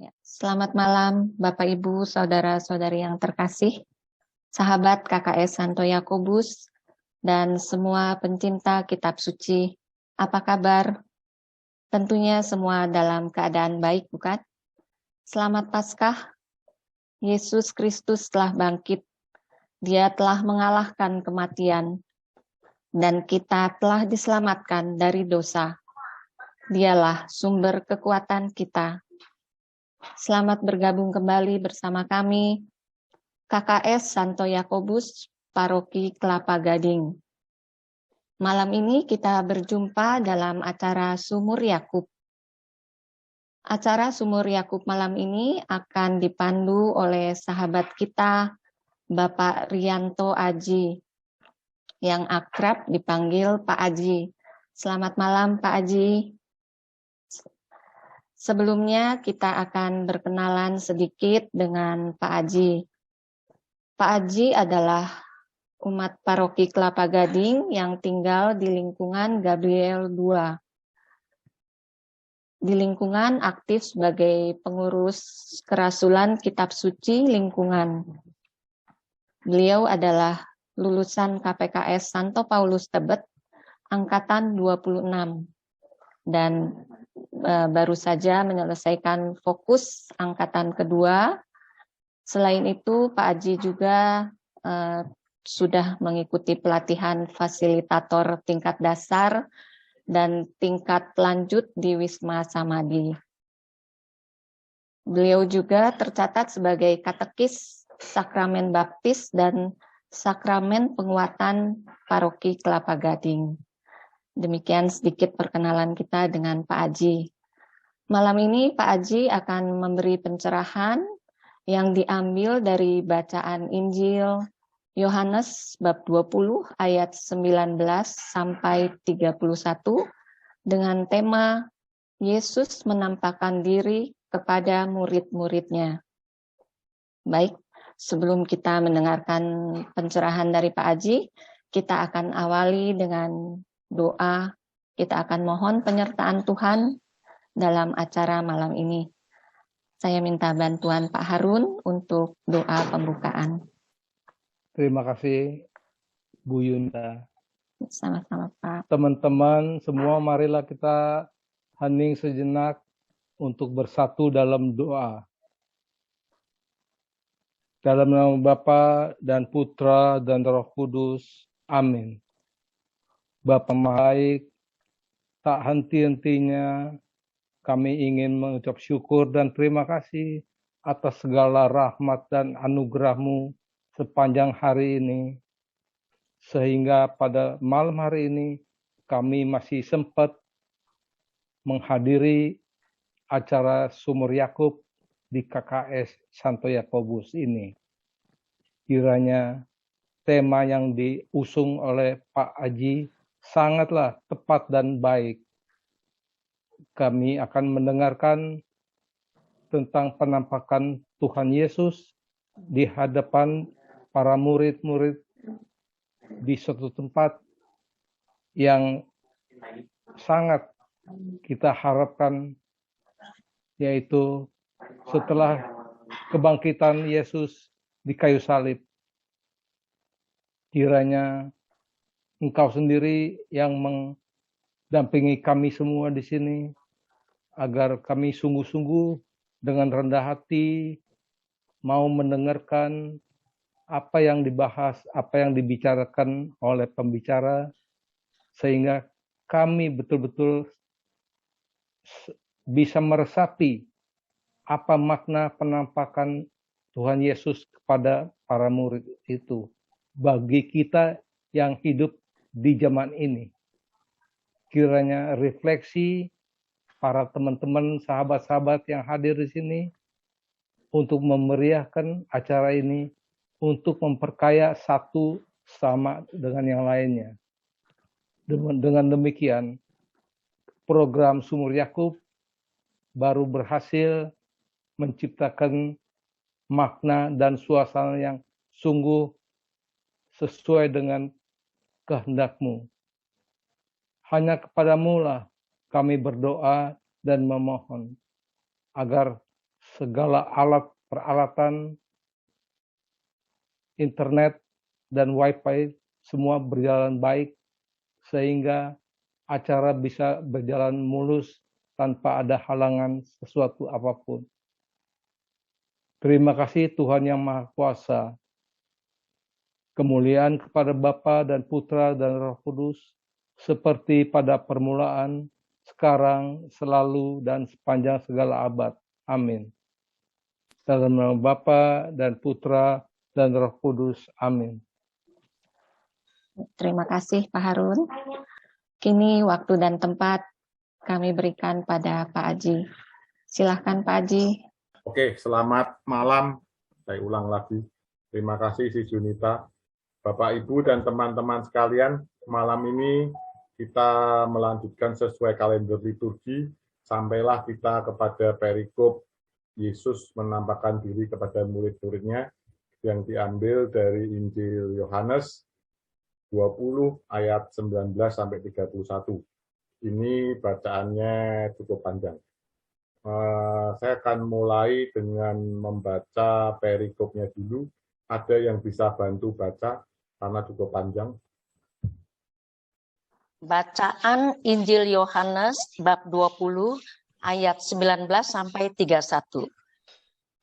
Ya, selamat malam Bapak Ibu, saudara-saudari yang terkasih, sahabat KKS Santo Yakobus, dan semua pencinta kitab suci. Apa kabar? Tentunya semua dalam keadaan baik, bukan? Selamat Paskah, Yesus Kristus telah bangkit. Dia telah mengalahkan kematian, dan kita telah diselamatkan dari dosa. Dialah sumber kekuatan kita. Selamat bergabung kembali bersama kami, KKS Santo Yakobus, Paroki Kelapa Gading. Malam ini kita berjumpa dalam acara Sumur Yakub. Acara Sumur Yakub malam ini akan dipandu oleh sahabat kita, Bapak Rianto Aji, yang akrab dipanggil Pak Aji. Selamat malam Pak Aji. Sebelumnya kita akan berkenalan sedikit dengan Pak Aji. Pak Aji adalah umat Paroki Kelapa Gading yang tinggal di lingkungan Gabriel II. Di lingkungan aktif sebagai pengurus kerasulan kitab suci lingkungan. Beliau adalah lulusan KPKS Santo Paulus Tebet angkatan 26 dan baru saja menyelesaikan fokus angkatan kedua. Selain itu Pak Aji juga sudah mengikuti pelatihan fasilitator tingkat dasar dan tingkat lanjut di Wisma Samadi. Beliau juga tercatat sebagai katekis Sakramen Baptis dan Sakramen Penguatan Paroki Kelapa Gading. Demikian sedikit perkenalan kita dengan Pak Aji. Malam ini Pak Aji akan memberi pencerahan yang diambil dari bacaan Injil Yohanes bab 20 ayat 19 sampai 31 dengan tema Yesus menampakkan diri kepada murid-muridnya. Baik, sebelum kita mendengarkan pencerahan dari Pak Aji, kita akan awali dengan doa. Kita akan mohon penyertaan Tuhan dalam acara malam ini. Saya minta bantuan Pak Harun untuk doa pembukaan. Terima kasih, Bu Yunda. Sama-sama, Pak. Teman-teman semua, marilah kita hening sejenak untuk bersatu dalam doa. Dalam nama Bapa dan Putra dan Roh Kudus. Amin. Bapa baik, tak henti-hentinya kami ingin mengucap syukur dan terima kasih atas segala rahmat dan anugerah-Mu sepanjang hari ini. Sehingga pada malam hari ini kami masih sempat menghadiri acara Sumur Yakub di KKS Santo Yakobus ini. Kiranya tema yang diusung oleh Pak Aji sangatlah tepat dan baik. Kami akan mendengarkan tentang penampakan Tuhan Yesus di hadapan para murid-murid di suatu tempat yang sangat kita harapkan, yaitu setelah kebangkitan Yesus di kayu salib. Kiranya Engkau sendiri yang mendampingi kami semua di sini, agar kami sungguh-sungguh dengan rendah hati mau mendengarkan apa yang dibahas, apa yang dibicarakan oleh pembicara, sehingga kami betul-betul bisa meresapi apa makna penampakan Tuhan Yesus kepada para murid itu bagi kita yang hidup di zaman ini. Kiranya refleksi para teman-teman, sahabat-sahabat yang hadir di sini untuk memeriahkan acara ini, untuk memperkaya satu sama dengan yang lainnya. Dengan demikian, program Sumur Yakub baru berhasil menciptakan makna dan suasana yang sungguh sesuai dengan kehendak-Mu. Hanya kepadamu lah kami berdoa dan memohon agar segala alat peralatan internet dan wifi semua berjalan baik sehingga acara bisa berjalan mulus tanpa ada halangan sesuatu apapun. Terima kasih Tuhan yang Maha Kuasa. Kemuliaan kepada Bapa dan Putra dan Roh Kudus, seperti pada permulaan, sekarang, selalu, dan sepanjang segala abad. Amin. Dalam nama Bapa dan Putra dan Roh Kudus. Amin. Terima kasih Pak Harun. Kini waktu dan tempat kami berikan pada Pak Aji. Silahkan Pak Aji. Oke, selamat malam. Saya ulang lagi. Terima kasih Si Junita. Bapak, Ibu, dan teman-teman sekalian, malam ini kita melanjutkan sesuai kalender liturgi, sampailah kita kepada perikop Yesus menampakkan diri kepada murid-muridnya yang diambil dari Injil Yohanes 20 ayat 19 sampai 31. Ini bacaannya cukup panjang. Saya akan mulai dengan membaca perikopnya dulu. Ada yang bisa bantu baca karena cukup panjang. Bacaan Injil Yohanes bab 20 ayat 19 sampai 31.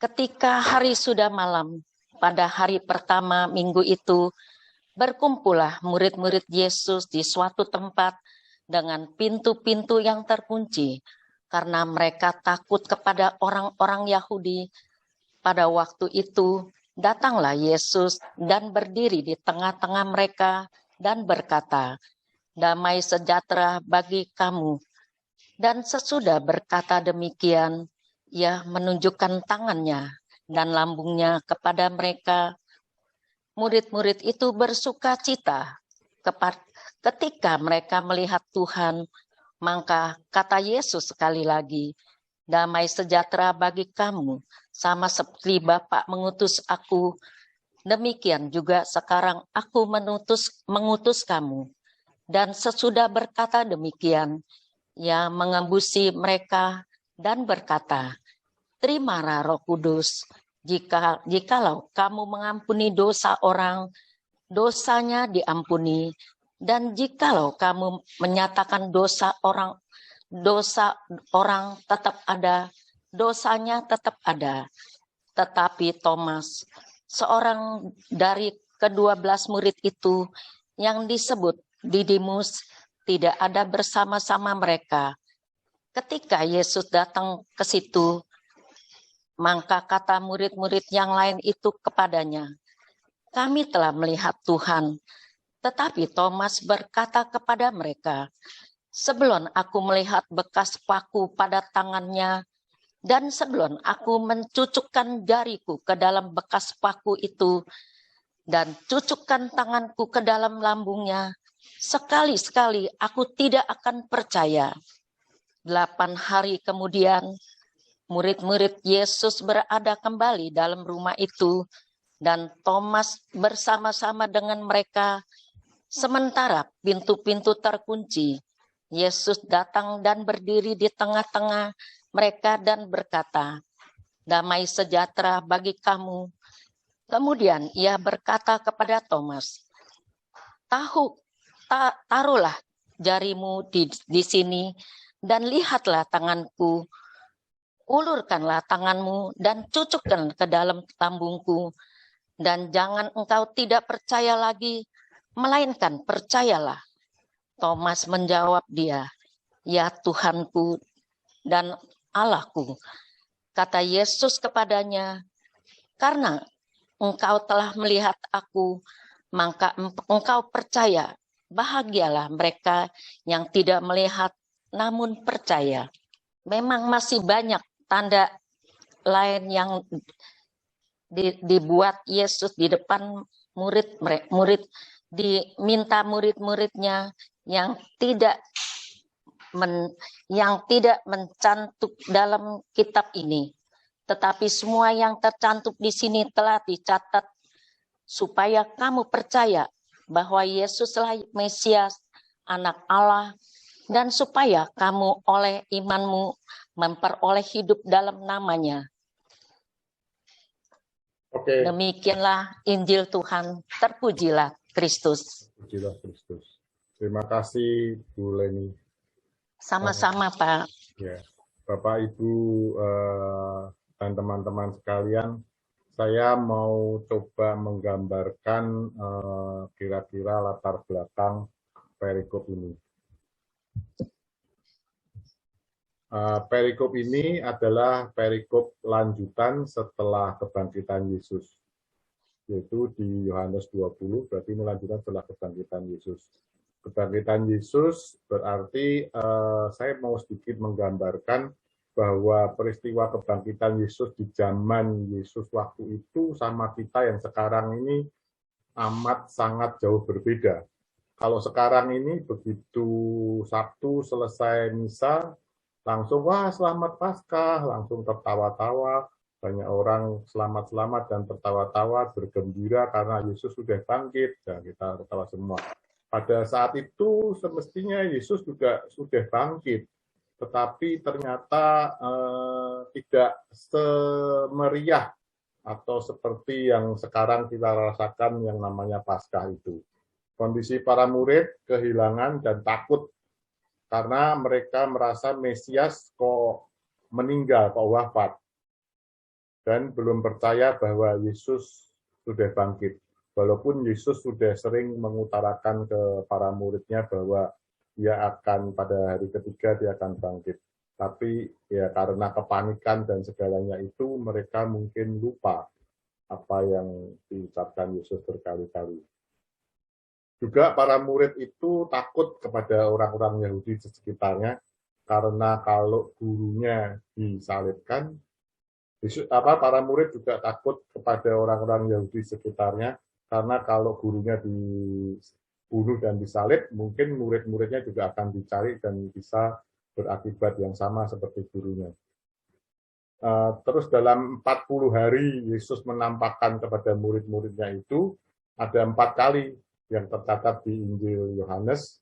Ketika hari sudah malam, pada hari pertama minggu itu, berkumpullah murid-murid Yesus di suatu tempat dengan pintu-pintu yang terkunci, karena mereka takut kepada orang-orang Yahudi. Pada waktu itu, datanglah Yesus dan berdiri di tengah-tengah mereka dan berkata, "Damai sejahtera bagi kamu." Dan sesudah berkata demikian, ia menunjukkan tangannya dan lambungnya kepada mereka. Murid-murid itu bersuka cita ketika mereka melihat Tuhan. Maka kata Yesus sekali lagi, "Damai sejahtera bagi kamu, sama seperti Bapa mengutus aku, demikian juga sekarang aku mengutus kamu." Dan sesudah berkata demikian, ia mengembusi mereka dan berkata, "Terimalah Roh Kudus. Jikalau kamu mengampuni dosa orang, dosanya diampuni. Dan jikalau kamu menyatakan dosa orang tetap ada, dosanya tetap ada." Tetapi Thomas, seorang dari ke-12 murid itu yang disebut Didimus, tidak ada bersama-sama mereka. Ketika Yesus datang ke situ, maka kata murid-murid yang lain itu kepadanya, "Kami telah melihat Tuhan." Tetapi Thomas berkata kepada mereka, "Sebelum aku melihat bekas paku pada tangannya, dan sebelum aku mencucukkan jariku ke dalam bekas paku itu, dan cucukkan tanganku ke dalam lambungnya, sekali-sekali aku tidak akan percaya." 8 hari kemudian, murid-murid Yesus berada kembali dalam rumah itu, dan Thomas bersama-sama dengan mereka. Sementara pintu-pintu terkunci, Yesus datang dan berdiri di tengah-tengah mereka dan berkata, "Damai sejahtera bagi kamu." Kemudian ia berkata kepada Thomas, "Taruhlah jarimu di sini dan lihatlah tanganku. Ulurkanlah tanganmu dan cucukkan ke dalam lambungku. Dan jangan engkau tidak percaya lagi, melainkan percayalah." Thomas menjawab dia, "Ya Tuhanku dan Allahku." Kata Yesus kepadanya, "Karena engkau telah melihat aku, maka engkau percaya. Bahagialah mereka yang tidak melihat namun percaya." Memang masih banyak tanda lain yang dibuat Yesus di depan murid diminta murid-muridnya yang tidak mencantum dalam kitab ini. Tetapi semua yang tercantum di sini telah dicatat supaya kamu percaya bahwa Yesuslah Mesias, Anak Allah, dan supaya kamu oleh imanmu memperoleh hidup dalam namanya. Oke. Demikianlah Injil Tuhan, terpujilah Kristus. Pujilah Kristus. Terima kasih Bu Leni. Sama-sama Pak. Ya, Bapak Ibu dan teman-teman sekalian, saya mau coba menggambarkan kira-kira latar belakang perikop ini. Perikop ini adalah perikop lanjutan setelah kebangkitan Yesus, yaitu di Yohanes 20, berarti ini lanjutan setelah kebangkitan Yesus. Kebangkitan Yesus berarti saya mau sedikit menggambarkan bahwa peristiwa kebangkitan Yesus di zaman Yesus waktu itu sama kita yang sekarang ini amat sangat jauh berbeda. Kalau sekarang ini begitu Sabtu selesai misa, langsung wah selamat Paskah, langsung tertawa-tawa, banyak orang selamat-selamat dan tertawa-tawa bergembira karena Yesus sudah bangkit, dan kita tertawa semua. Pada saat itu semestinya Yesus juga sudah bangkit, tetapi ternyata tidak semeriah atau seperti yang sekarang kita rasakan yang namanya Paskah itu. Kondisi para murid kehilangan dan takut karena mereka merasa Mesias kok meninggal, kok wafat, dan belum percaya bahwa Yesus sudah bangkit. Walaupun Yesus sudah sering mengutarakan ke para muridnya bahwa dia akan pada hari ketiga dia akan bangkit. Tapi ya karena kepanikan dan segalanya itu mereka mungkin lupa apa yang diucapkan Yesus berkali-kali. Juga para murid itu takut kepada orang-orang Yahudi di sekitarnya karena kalau gurunya disalibkan, para murid juga takut kepada orang-orang Yahudi di sekitarnya karena kalau gurunya dibunuh dan disalib, mungkin murid-muridnya juga akan dicari dan bisa berakibat yang sama seperti gurunya. Terus dalam 40 hari Yesus menampakkan kepada murid-muridnya itu ada 4 kali yang tercatat di Injil Yohanes,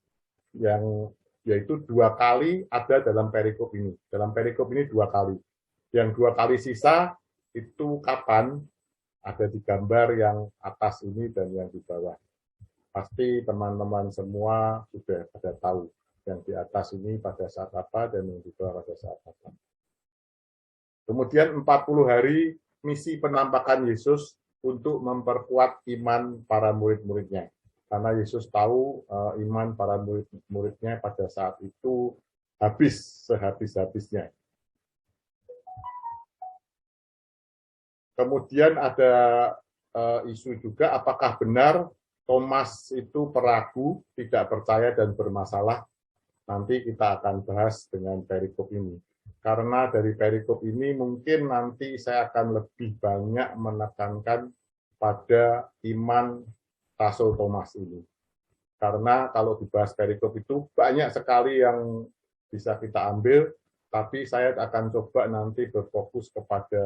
yang yaitu 2 kali ada dalam perikop ini. Dalam perikop ini 2 kali. Yang 2 kali sisa itu kapan? Ada di gambar yang atas ini dan yang di bawah. Pasti teman-teman semua sudah pada tahu yang di atas ini pada saat apa dan yang di bawah pada saat apa. Kemudian 40 hari misi penampakan Yesus untuk memperkuat iman para murid-muridnya. Karena Yesus tahu iman para murid-muridnya pada saat itu sehabis-habisnya. Kemudian ada isu juga apakah benar Thomas itu peragu, tidak percaya dan bermasalah. Nanti kita akan bahas dengan perikop ini. Karena dari perikop ini mungkin nanti saya akan lebih banyak menekankan pada iman Rasul Thomas ini. Karena kalau dibahas perikop itu banyak sekali yang bisa kita ambil, tapi saya akan coba nanti berfokus kepada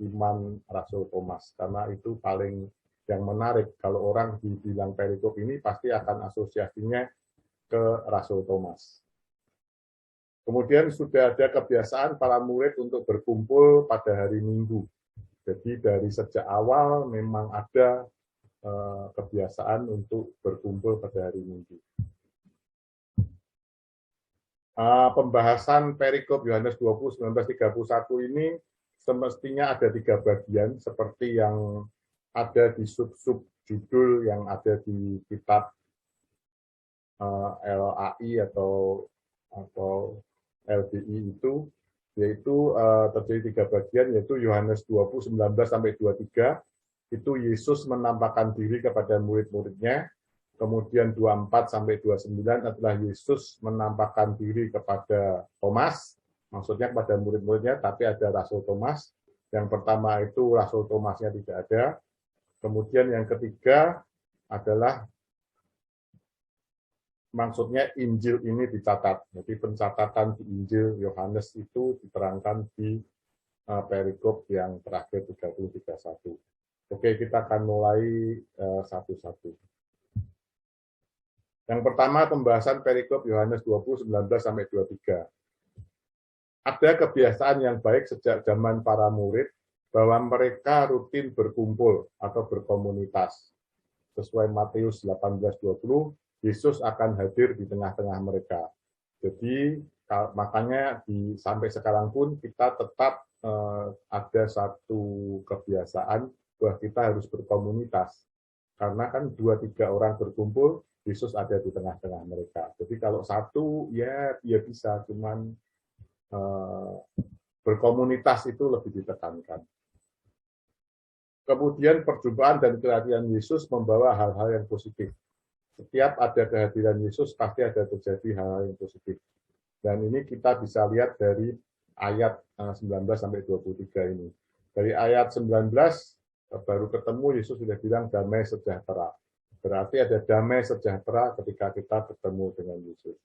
iman Rasul Thomas, karena itu paling yang menarik. Kalau orang dibilang perikop ini pasti akan asosiasinya ke Rasul Thomas. Kemudian sudah ada kebiasaan para murid untuk berkumpul pada hari Minggu. Jadi dari sejak awal memang ada kebiasaan untuk berkumpul pada hari Minggu. Pembahasan perikop Yohanes 20, 19-31 ini semestinya ada 3 bagian seperti yang ada di sub-sub judul yang ada di kitab LAI atau LBI itu, yaitu terjadi 3 bagian, yaitu Yohanes 20, 19-23, itu Yesus menampakkan diri kepada murid-muridnya. Kemudian 24-29 adalah Yesus menampakkan diri kepada Thomas, maksudnya kepada murid-muridnya, tapi ada Rasul Thomas. Yang pertama itu Rasul Thomasnya tidak ada. Kemudian yang ketiga adalah maksudnya Injil ini dicatat. Jadi pencatatan di Injil Yohanes itu diterangkan di perikop yang terakhir 30-31. Oke, kita akan mulai satu-satu. Yang pertama, pembahasan perikop Yohanes 20, 19-23. Ada kebiasaan yang baik sejak zaman para murid, bahwa mereka rutin berkumpul atau berkomunitas. Sesuai Matius 18:20, Yesus akan hadir di tengah-tengah mereka. Jadi makanya sampai sekarang pun kita tetap ada satu kebiasaan bahwa kita harus berkomunitas. Karena kan 2-3 orang berkumpul, Yesus ada di tengah-tengah mereka. Jadi kalau satu, ya bisa, cuman berkomunitas itu lebih ditekankan. Kemudian perjumpaan dan kehadiran Yesus membawa hal-hal yang positif. Setiap ada kehadiran Yesus, pasti ada terjadi hal-hal yang positif. Dan ini kita bisa lihat dari ayat 19-23 ini. Dari ayat 19, baru ketemu Yesus sudah bilang damai sejahtera. Berarti ada damai sejahtera ketika kita bertemu dengan Yesus.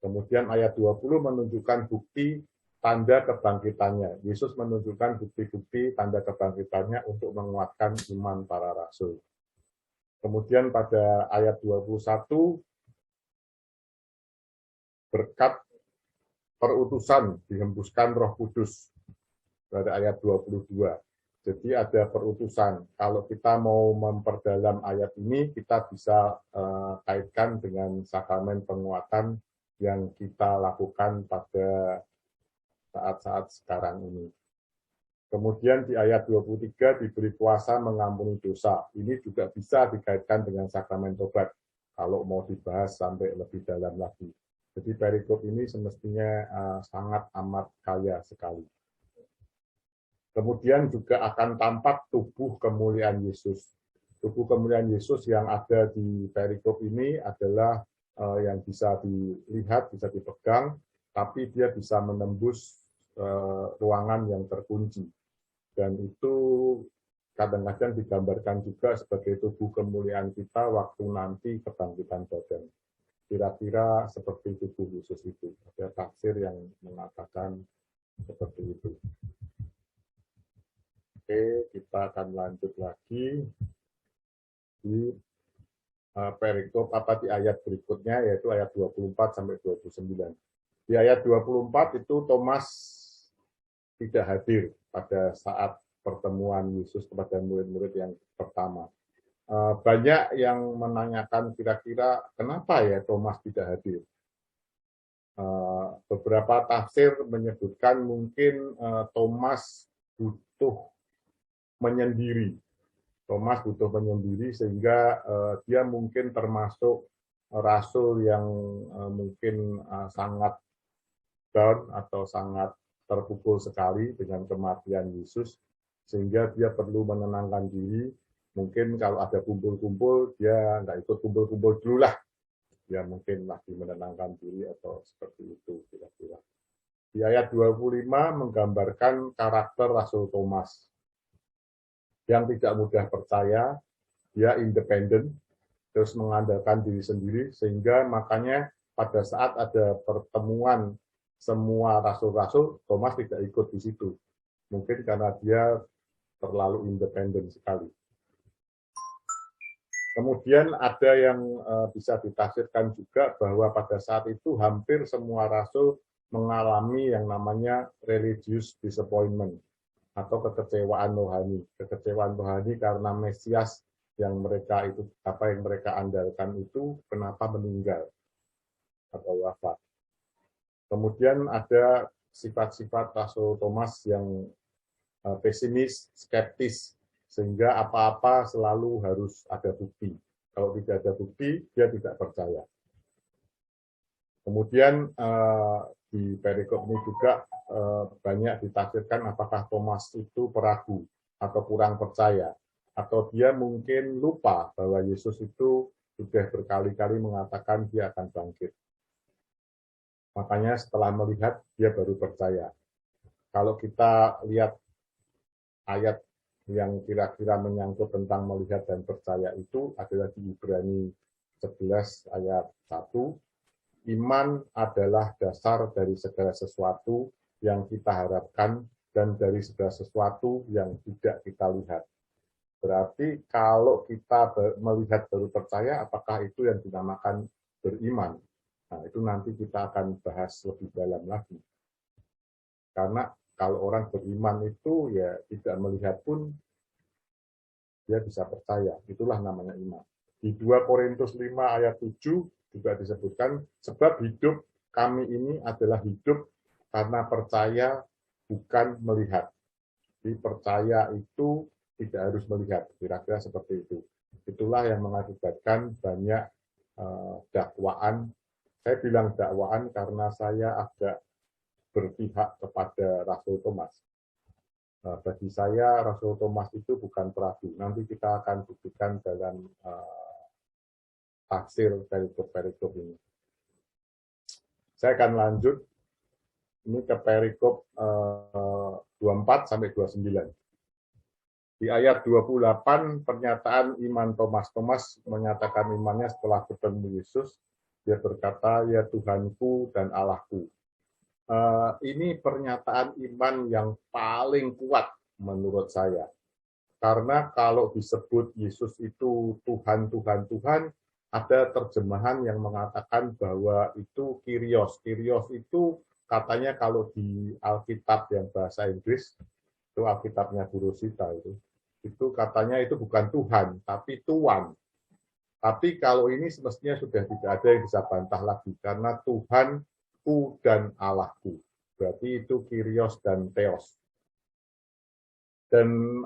Kemudian ayat 20 menunjukkan bukti tanda kebangkitannya. Yesus menunjukkan bukti-bukti tanda kebangkitannya untuk menguatkan iman para rasul. Kemudian pada ayat 21, berkat perutusan dihembuskan Roh Kudus. Pada ayat 22. Jadi ada perutusan. Kalau kita mau memperdalam ayat ini, kita bisa kaitkan dengan sakramen penguatan yang kita lakukan pada saat-saat sekarang ini. Kemudian di ayat 23 diberi kuasa mengampuni dosa. Ini juga bisa dikaitkan dengan sakramen tobat kalau mau dibahas sampai lebih dalam lagi. Jadi perikop ini semestinya sangat amat kaya sekali. Kemudian juga akan tampak tubuh kemuliaan Yesus. Tubuh kemuliaan Yesus yang ada di perikop ini adalah yang bisa dilihat, bisa dipegang, tapi dia bisa menembus ruangan yang terkunci. Dan itu kadang-kadang digambarkan juga sebagai tubuh kemuliaan kita waktu nanti kebangkitan badan. Kira-kira seperti tubuh Yesus itu. Ada tafsir yang mengatakan seperti itu. Oke, kita akan lanjut lagi di perikop di ayat berikutnya, yaitu ayat 24-29. Di ayat 24 itu Thomas tidak hadir pada saat pertemuan Yesus kepada murid-murid yang pertama. Banyak yang menanyakan kira-kira kenapa ya Thomas tidak hadir. Beberapa tafsir menyebutkan mungkin Thomas butuh menyendiri. Thomas butuh menyendiri sehingga dia mungkin termasuk rasul yang mungkin sangat down atau sangat terpukul sekali dengan kematian Yesus, sehingga dia perlu menenangkan diri. Mungkin kalau ada kumpul-kumpul, dia nggak ikut kumpul-kumpul dulu lah. Dia mungkin lagi menenangkan diri atau seperti itu kira-kira. Di ayat 25 menggambarkan karakter Rasul Thomas yang tidak mudah percaya, dia independen, terus mengandalkan diri sendiri, sehingga makanya pada saat ada pertemuan semua rasul-rasul, Thomas tidak ikut di situ. Mungkin karena dia terlalu independen sekali. Kemudian ada yang bisa ditafsirkan juga bahwa pada saat itu hampir semua rasul mengalami yang namanya religious disappointment atau kekecewaan rohani. Kekecewaan rohani karena Mesias yang mereka itu yang mereka andalkan itu kenapa meninggal atau wafat. Kemudian ada sifat-sifat Rasul Thomas yang pesimis, skeptis, sehingga apa-apa selalu harus ada bukti. Kalau tidak ada bukti, dia tidak percaya. Kemudian di perikop ini juga banyak ditafsirkan apakah Thomas itu peragu atau kurang percaya, atau dia mungkin lupa bahwa Yesus itu sudah berkali-kali mengatakan dia akan bangkit. Makanya setelah melihat, dia baru percaya. Kalau kita lihat ayat yang kira-kira menyangkut tentang melihat dan percaya itu adalah di Ibrani 11 ayat 1. Iman adalah dasar dari segala sesuatu yang kita harapkan dan dari segala sesuatu yang tidak kita lihat. Berarti kalau kita melihat baru percaya, apakah itu yang dinamakan beriman? Nah, itu nanti kita akan bahas lebih dalam lagi. Karena kalau orang beriman itu ya tidak melihat pun dia bisa percaya. Itulah namanya iman. Di 2 Korintus 5 ayat 7 juga disebutkan, sebab hidup kami ini adalah hidup karena percaya bukan melihat. Jadi percaya itu tidak harus melihat, kira-kira seperti itu. Itulah yang mengakibatkan banyak dakwaan. Saya bilang dakwaan karena saya agak berpihak kepada Rasul Thomas. Bagi saya Rasul Thomas itu bukan peragu. Nanti kita akan buktikan dalam tafsir perikop ini. Saya akan lanjut ini ke perikop 24 sampai 29. Di ayat 28 pernyataan iman Thomas. Thomas menyatakan imannya setelah ketemu Yesus. Dia berkata, ya Tuhanku dan Allahku. Ini pernyataan iman yang paling kuat menurut saya. Karena kalau disebut Yesus itu Tuhan, Tuhan, Tuhan, ada terjemahan yang mengatakan bahwa itu Kyrios. Kyrios itu katanya kalau di Alkitab yang bahasa Inggris, itu Alkitabnya Bu Rosita itu katanya itu bukan Tuhan, tapi Tuan. Tapi kalau ini semestinya sudah tidak ada yang bisa bantah lagi, karena Tuhanku dan Allahku. Berarti itu Kyrios dan Theos. Dan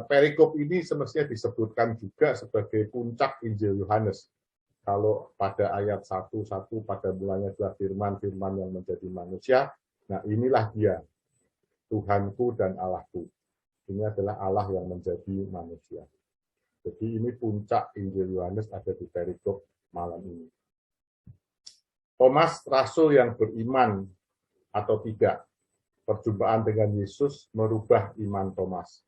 perikop ini semestinya disebutkan juga sebagai puncak Injil Yohanes. Kalau pada ayat 1:1 pada mulanya adalah firman-firman yang menjadi manusia, nah inilah dia, Tuhanku dan Allahku. Ini adalah Allah yang menjadi manusia. Jadi ini puncak Injil Yohanes ada di perikop malam ini. Thomas, rasul yang beriman atau tidak, perjumpaan dengan Yesus merubah iman Thomas.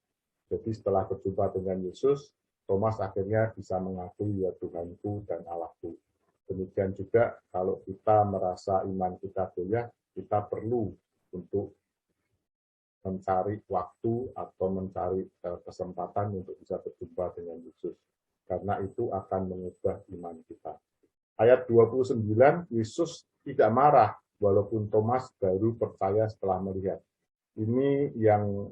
Jadi setelah berjumpa dengan Yesus, Thomas akhirnya bisa mengakui ya Tuhanku dan Allahku. Demikian juga kalau kita merasa iman kita goyah, kita perlu untuk mencari waktu atau mencari kesempatan untuk bisa berjumpa dengan Yesus. Karena itu akan mengubah iman kita. Ayat 29, Yesus tidak marah walaupun Thomas baru percaya setelah melihat. Ini yang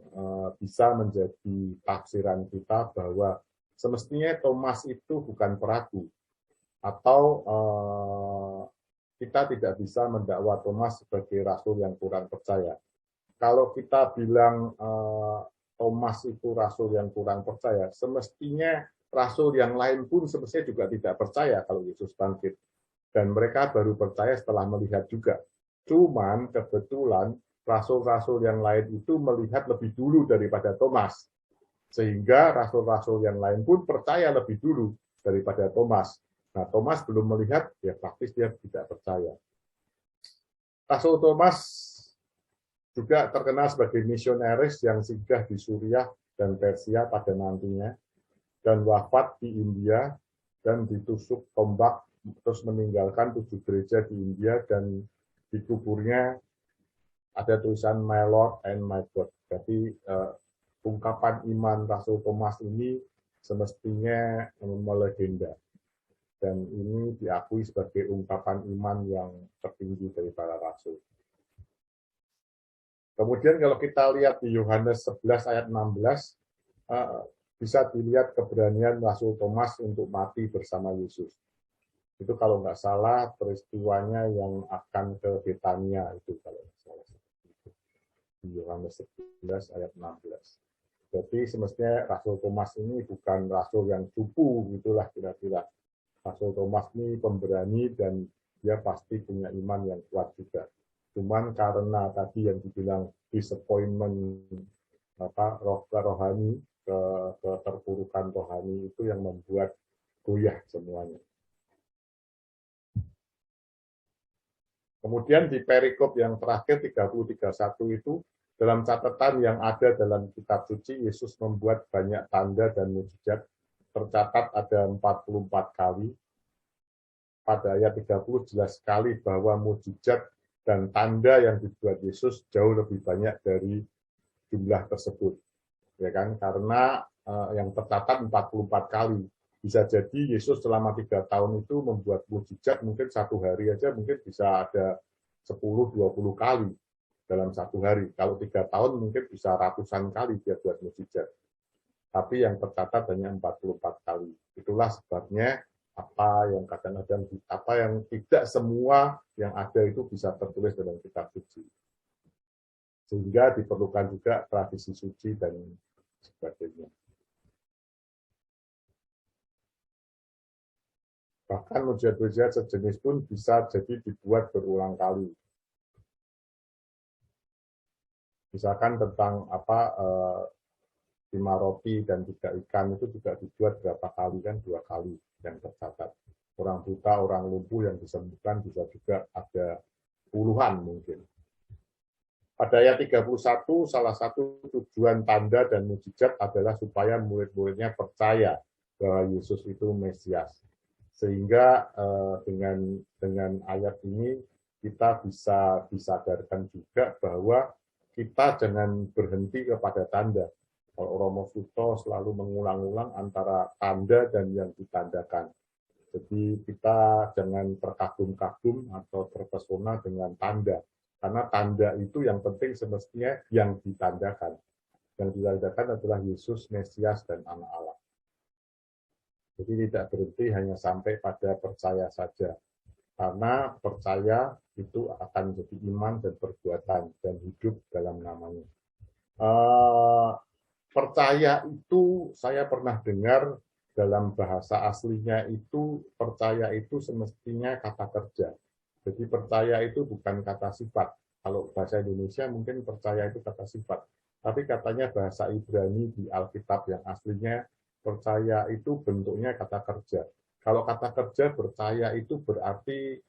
bisa menjadi tafsiran kita bahwa semestinya Thomas itu bukan peragu. Atau kita tidak bisa mendakwa Thomas sebagai rasul yang kurang percaya. Kalau kita bilang Thomas itu rasul yang kurang percaya, semestinya rasul yang lain pun semestinya juga tidak percaya kalau Yesus bangkit. Dan mereka baru percaya setelah melihat juga. Cuman kebetulan rasul-rasul yang lain itu melihat lebih dulu daripada Thomas. Sehingga rasul-rasul yang lain pun percaya lebih dulu daripada Thomas. Nah, Thomas belum melihat, ya praktis dia tidak percaya. Rasul Thomas juga terkenal sebagai misionaris yang singgah di Suriah dan Persia pada nantinya, dan wafat di India, dan ditusuk tombak, terus meninggalkan 7 gereja di India, dan di kuburnya ada tulisan My Lord and My God. Jadi ungkapan iman Rasul Thomas ini semestinya melegenda. Dan ini diakui sebagai ungkapan iman yang tertinggi dari para rasul. Kemudian kalau kita lihat di Yohanes 11 ayat 16, bisa dilihat keberanian Rasul Thomas untuk mati bersama Yesus. Itu kalau nggak salah peristiwanya yang akan ke Betania itu kalau nggak salah. Di Yohanes 11 ayat 16. Jadi semestinya Rasul Thomas ini bukan rasul yang cupu, gitulah kira-kira. Rasul Thomas ini pemberani dan dia pasti punya iman yang kuat juga. Cuman karena tadi yang dibilang disappointment rohani, keterpurukan rohani itu yang membuat goyah semuanya. Kemudian di perikop yang terakhir 30-31 itu, dalam catatan yang ada dalam kitab suci, Yesus membuat banyak tanda dan mukjizat. Tercatat ada 44 kali. Pada ayat 30 jelas sekali bahwa mukjizat dan tanda yang dibuat Yesus jauh lebih banyak dari jumlah tersebut. Ya kan? Karena yang tercatat 44 kali. Bisa jadi Yesus selama 3 tahun itu membuat mukjizat mungkin 1 hari aja mungkin bisa ada 10-20 kali. dalam satu hari. Kalau 3 tahun mungkin bisa ratusan kali dia buat mukjizat. Tapi yang tercatat hanya 44 kali. Itulah sebabnya apa yang kadang-kadang apa yang tidak semua yang ada itu bisa tertulis dalam kitab suci. Sehingga diperlukan juga tradisi suci dan sebagainya. Bahkan mujizat-mujizat sejenis pun bisa jadi dibuat berulang kali. Misalkan tentang 5 roti dan 3 ikan itu juga dibuat berapa kali, kan 2 kali yang tercatat. Orang buta, orang lumpuh yang disembuhkan bisa juga ada puluhan mungkin. Pada ayat 31, salah satu tujuan tanda dan mujizat adalah supaya murid-muridnya percaya bahwa Yesus itu Mesias. Sehingga dengan ayat ini kita bisa disadarkan juga bahwa kita jangan berhenti kepada tanda. Kalau Romo Suto selalu mengulang-ulang antara tanda dan yang ditandakan. Jadi kita jangan terkagum-kagum atau terpesona dengan tanda. Karena tanda itu yang penting semestinya yang ditandakan. Yang ditandakan adalah Yesus, Mesias, dan Anak Allah. Jadi tidak berhenti hanya sampai pada percaya saja. Karena percaya itu akan menjadi iman dan perbuatan dan hidup dalam namanya. Percaya itu saya pernah dengar dalam bahasa aslinya itu percaya itu semestinya kata kerja. Jadi percaya itu bukan kata sifat. Kalau bahasa Indonesia mungkin percaya itu kata sifat. Tapi katanya bahasa Ibrani di Alkitab yang aslinya percaya itu bentuknya kata kerja. Kalau kata kerja percaya itu berarti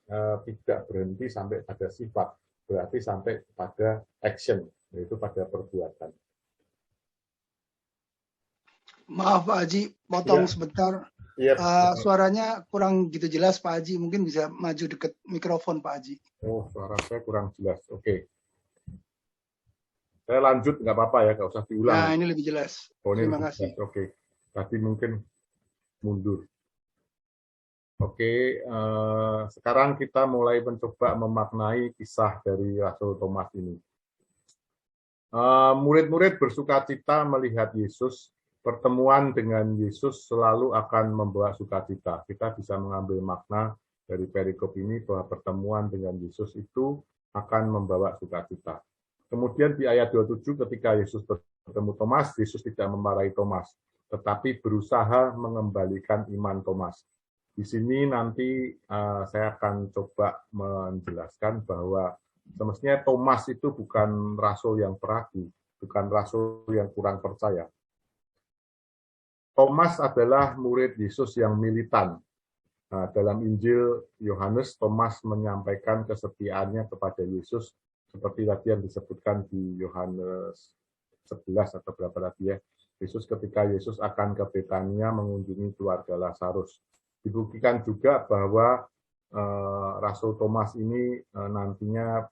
tidak berhenti sampai pada sifat, berarti sampai pada action, yaitu pada perbuatan. Maaf Pak Haji, potong sebentar. Iya. Suaranya kurang gitu jelas Pak Haji, mungkin bisa maju dekat mikrofon Pak Haji. Oh, suara saya kurang jelas. Oke. Saya lanjut, nggak apa-apa ya, nggak usah diulang. Nah, ini lebih jelas. Oh, ini Terima lebih kasih. jelas. Oke. Tadi mungkin mundur. Oke, sekarang kita mulai mencoba memaknai kisah dari Rasul Thomas ini. Murid-murid bersukacita melihat Yesus. Pertemuan dengan Yesus selalu akan membawa sukacita. Kita bisa mengambil makna dari perikop ini bahwa pertemuan dengan Yesus itu akan membawa sukacita. Kemudian di ayat 27 ketika Yesus bertemu Thomas, Yesus tidak memarahi Thomas, tetapi berusaha mengembalikan iman Thomas. Di sini nanti saya akan coba menjelaskan bahwa semestinya Thomas itu bukan rasul yang peragu, bukan rasul yang kurang percaya. Thomas adalah murid Yesus yang militan. Dalam Injil Yohanes, Thomas menyampaikan kesetiaannya kepada Yesus seperti tadi yang disebutkan di Yohanes 11 atau berapa tadi ya. Yesus ketika Yesus akan ke Betania mengunjungi keluarga Lazarus. Dibuktikan juga bahwa Rasul Thomas ini nantinya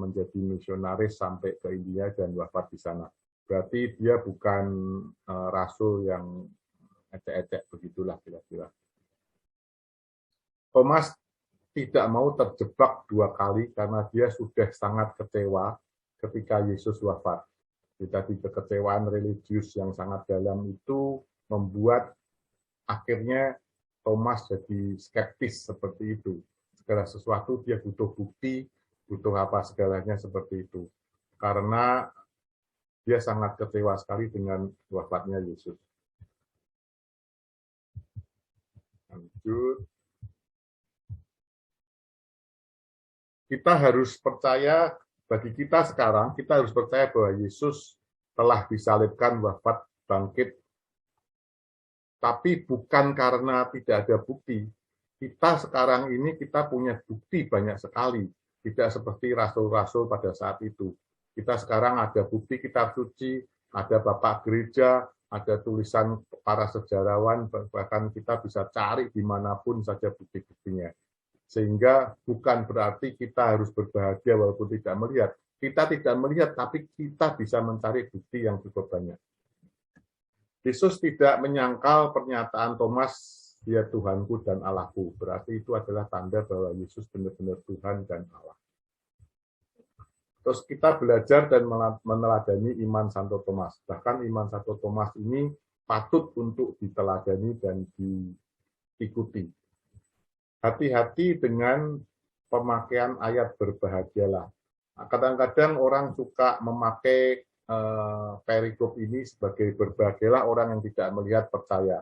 menjadi misionaris sampai ke India dan wafat di sana. Berarti dia bukan rasul yang ecek-ecek begitulah kira-kira. Thomas tidak mau terjebak 2 kali karena dia sudah sangat kecewa ketika Yesus wafat. Jadi kekecewaan religius yang sangat dalam itu membuat akhirnya Thomas jadi skeptis seperti itu. Segala sesuatu dia butuh bukti, butuh apa segalanya seperti itu. Karena dia sangat kecewa sekali dengan wafatnya Yesus. Lanjut. Kita harus percaya, bagi kita sekarang, kita harus percaya bahwa Yesus telah disalibkan, wafat, bangkit. Tapi bukan karena tidak ada bukti. Kita sekarang ini kita punya bukti banyak sekali. Tidak seperti rasul-rasul pada saat itu. Kita sekarang ada bukti kitab suci, ada bapak gereja, ada tulisan para sejarawan, bahkan kita bisa cari dimanapun saja bukti-buktinya. Sehingga bukan berarti kita harus berbahagia walaupun tidak melihat. Kita tidak melihat, tapi kita bisa mencari bukti yang cukup banyak. Yesus tidak menyangkal pernyataan Thomas, dia Tuhanku dan Allahku. Berarti itu adalah tanda bahwa Yesus benar-benar Tuhan dan Allah. Terus kita belajar dan meneladani iman Santo Thomas. Bahkan iman Santo Thomas ini patut untuk diteladani dan diikuti. Hati-hati dengan pemakaian ayat berbahagialah. Kadang-kadang orang suka memakai perikop ini sebagai berbahagialah orang yang tidak melihat percaya.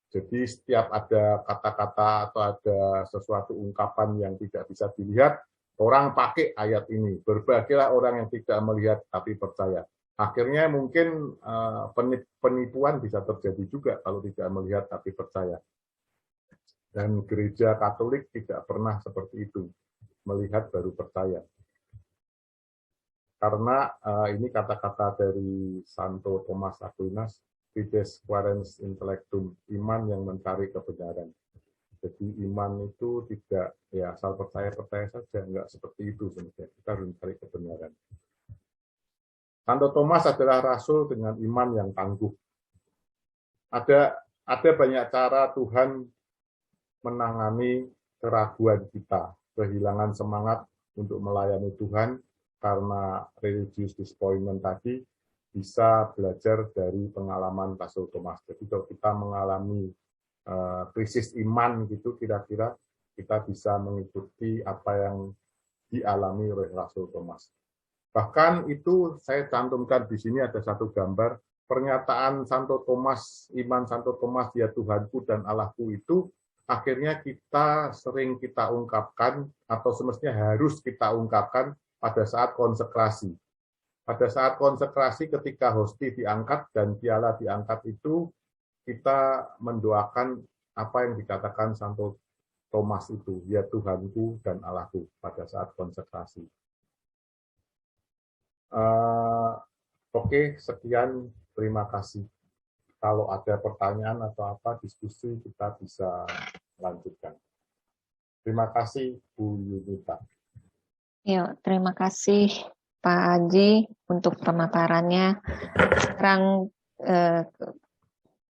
Jadi setiap ada kata-kata atau ada sesuatu ungkapan yang tidak bisa dilihat, orang pakai ayat ini, berbahagialah orang yang tidak melihat tapi percaya. Akhirnya mungkin penipuan bisa terjadi juga kalau tidak melihat tapi percaya. Dan gereja Katolik tidak pernah seperti itu, melihat baru percaya. Karena ini kata-kata dari Santo Thomas Aquinas, fides quaerens intellectum, iman yang mencari kebenaran. Jadi iman itu tidak ya asal percaya saja, enggak seperti itu sebenarnya. Kita harus mencari kebenaran. Santo Thomas adalah rasul dengan iman yang tangguh. Ada banyak cara Tuhan menangani keraguan kita, kehilangan semangat untuk melayani Tuhan karena religious disappointment tadi, bisa belajar dari pengalaman Rasul Thomas. Jadi kalau kita mengalami krisis iman gitu, kira-kira kita bisa mengikuti apa yang dialami oleh Rasul Thomas. Bahkan itu saya cantumkan di sini ada satu gambar pernyataan Santo Thomas, iman Santo Thomas, ya Tuhanku dan Allahku itu akhirnya sering kita ungkapkan atau semestinya harus kita ungkapkan pada saat konsekrasi. Pada saat konsekrasi ketika hosti diangkat dan piala diangkat itu, kita mendoakan apa yang dikatakan Santo Thomas itu, ya Tuhanku dan Allahku pada saat konsekrasi. Oke, sekian, terima kasih. Kalau ada pertanyaan atau apa, diskusi kita bisa lanjutkan. Terima kasih, Bu Yunita. Ya, terima kasih Pak Haji untuk pemaparannya. Sekarang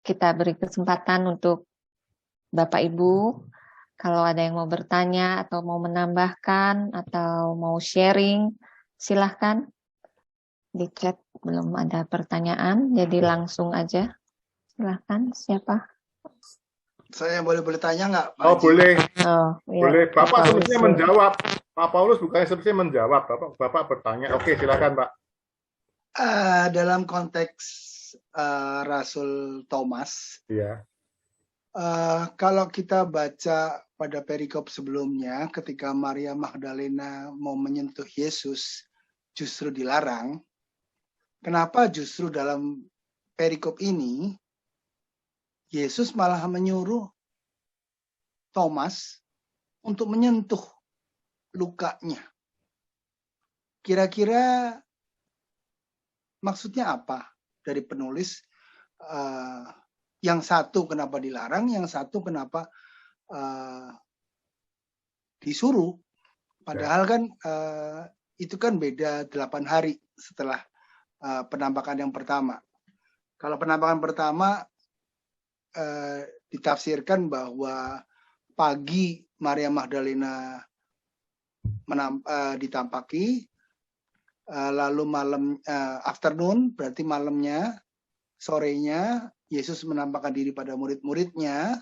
kita beri kesempatan untuk Bapak Ibu, kalau ada yang mau bertanya atau mau menambahkan atau mau sharing, silahkan. Di chat belum ada pertanyaan, jadi langsung aja. Silahkan, siapa? Saya boleh tanya nggak, Pak Oh, Haji? boleh. Oh, iya. Boleh. Bapak Paulus. sebenarnya menjawab. Pak Paulus bukannya sebenarnya menjawab. Bapak bertanya. Oke, silakan, Pak. Dalam konteks Rasul Thomas, Iya. kalau kita baca pada perikop sebelumnya, ketika Maria Magdalena mau menyentuh Yesus, justru dilarang. Kenapa justru dalam perikop ini, Yesus malah menyuruh Thomas untuk menyentuh lukanya? Kira-kira maksudnya apa dari penulis? Yang satu kenapa dilarang, yang satu kenapa disuruh? Padahal kan itu kan beda 8 hari setelah penampakan yang pertama. Kalau penampakan pertama ditafsirkan bahwa pagi Maria Magdalena ditampaki, lalu malam afternoon berarti malamnya, sorenya Yesus menampakkan diri pada murid-muridnya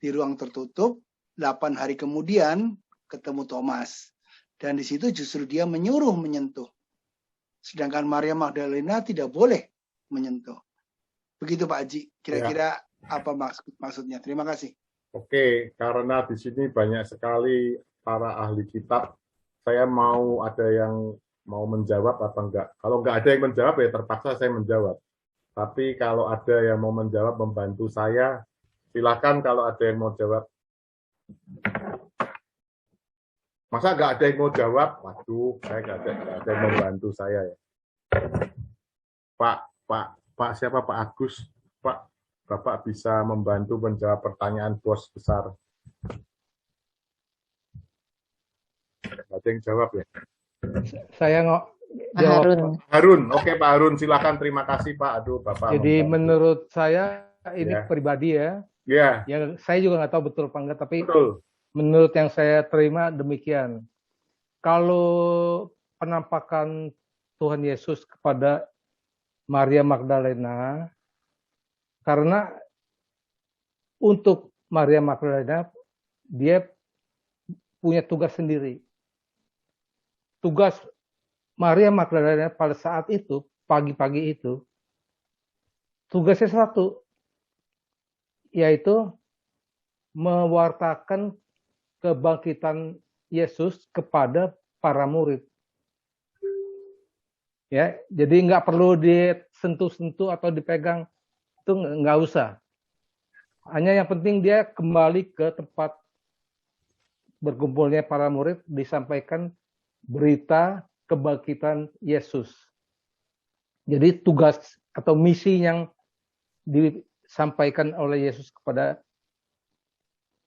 di ruang tertutup. 8 hari kemudian ketemu Thomas, dan di situ justru dia menyuruh menyentuh, sedangkan Maria Magdalena tidak boleh menyentuh. Begitu Pak Haji, kira-kira apa maksudnya? Terima kasih. Oke, karena di sini banyak sekali para ahli kitab, saya mau ada yang mau menjawab apa enggak. Kalau enggak ada yang menjawab, ya terpaksa saya menjawab. Tapi kalau ada yang mau menjawab, membantu saya, silakan kalau ada yang mau jawab. Masa enggak ada yang mau jawab? Waduh, saya enggak ada yang membantu saya ya. Pak siapa? Pak Agus? Pak, Bapak bisa membantu menjawab pertanyaan bos besar. Ada yang jawab ya? Saya Pak jawab. Harun. Harun, oke Pak Harun, silakan. Terima kasih Pak. Aduh, Bapak. Jadi membantu. menurut saya ini Ya. pribadi ya. Ya, Ya saya juga nggak tahu betul apa enggak, tapi betul. menurut yang saya terima demikian. Kalau penampakan Tuhan Yesus kepada Maria Magdalena, karena untuk Maria Magdalena dia punya tugas sendiri. Tugas Maria Magdalena pada saat itu, pagi-pagi itu, tugasnya satu, yaitu mewartakan kebangkitan Yesus kepada para murid. Ya, jadi nggak perlu disentuh-sentuh atau dipegang, itu nggak usah. Hanya yang penting dia kembali ke tempat berkumpulnya para murid, disampaikan berita kebangkitan Yesus. Jadi tugas atau misi yang disampaikan oleh Yesus kepada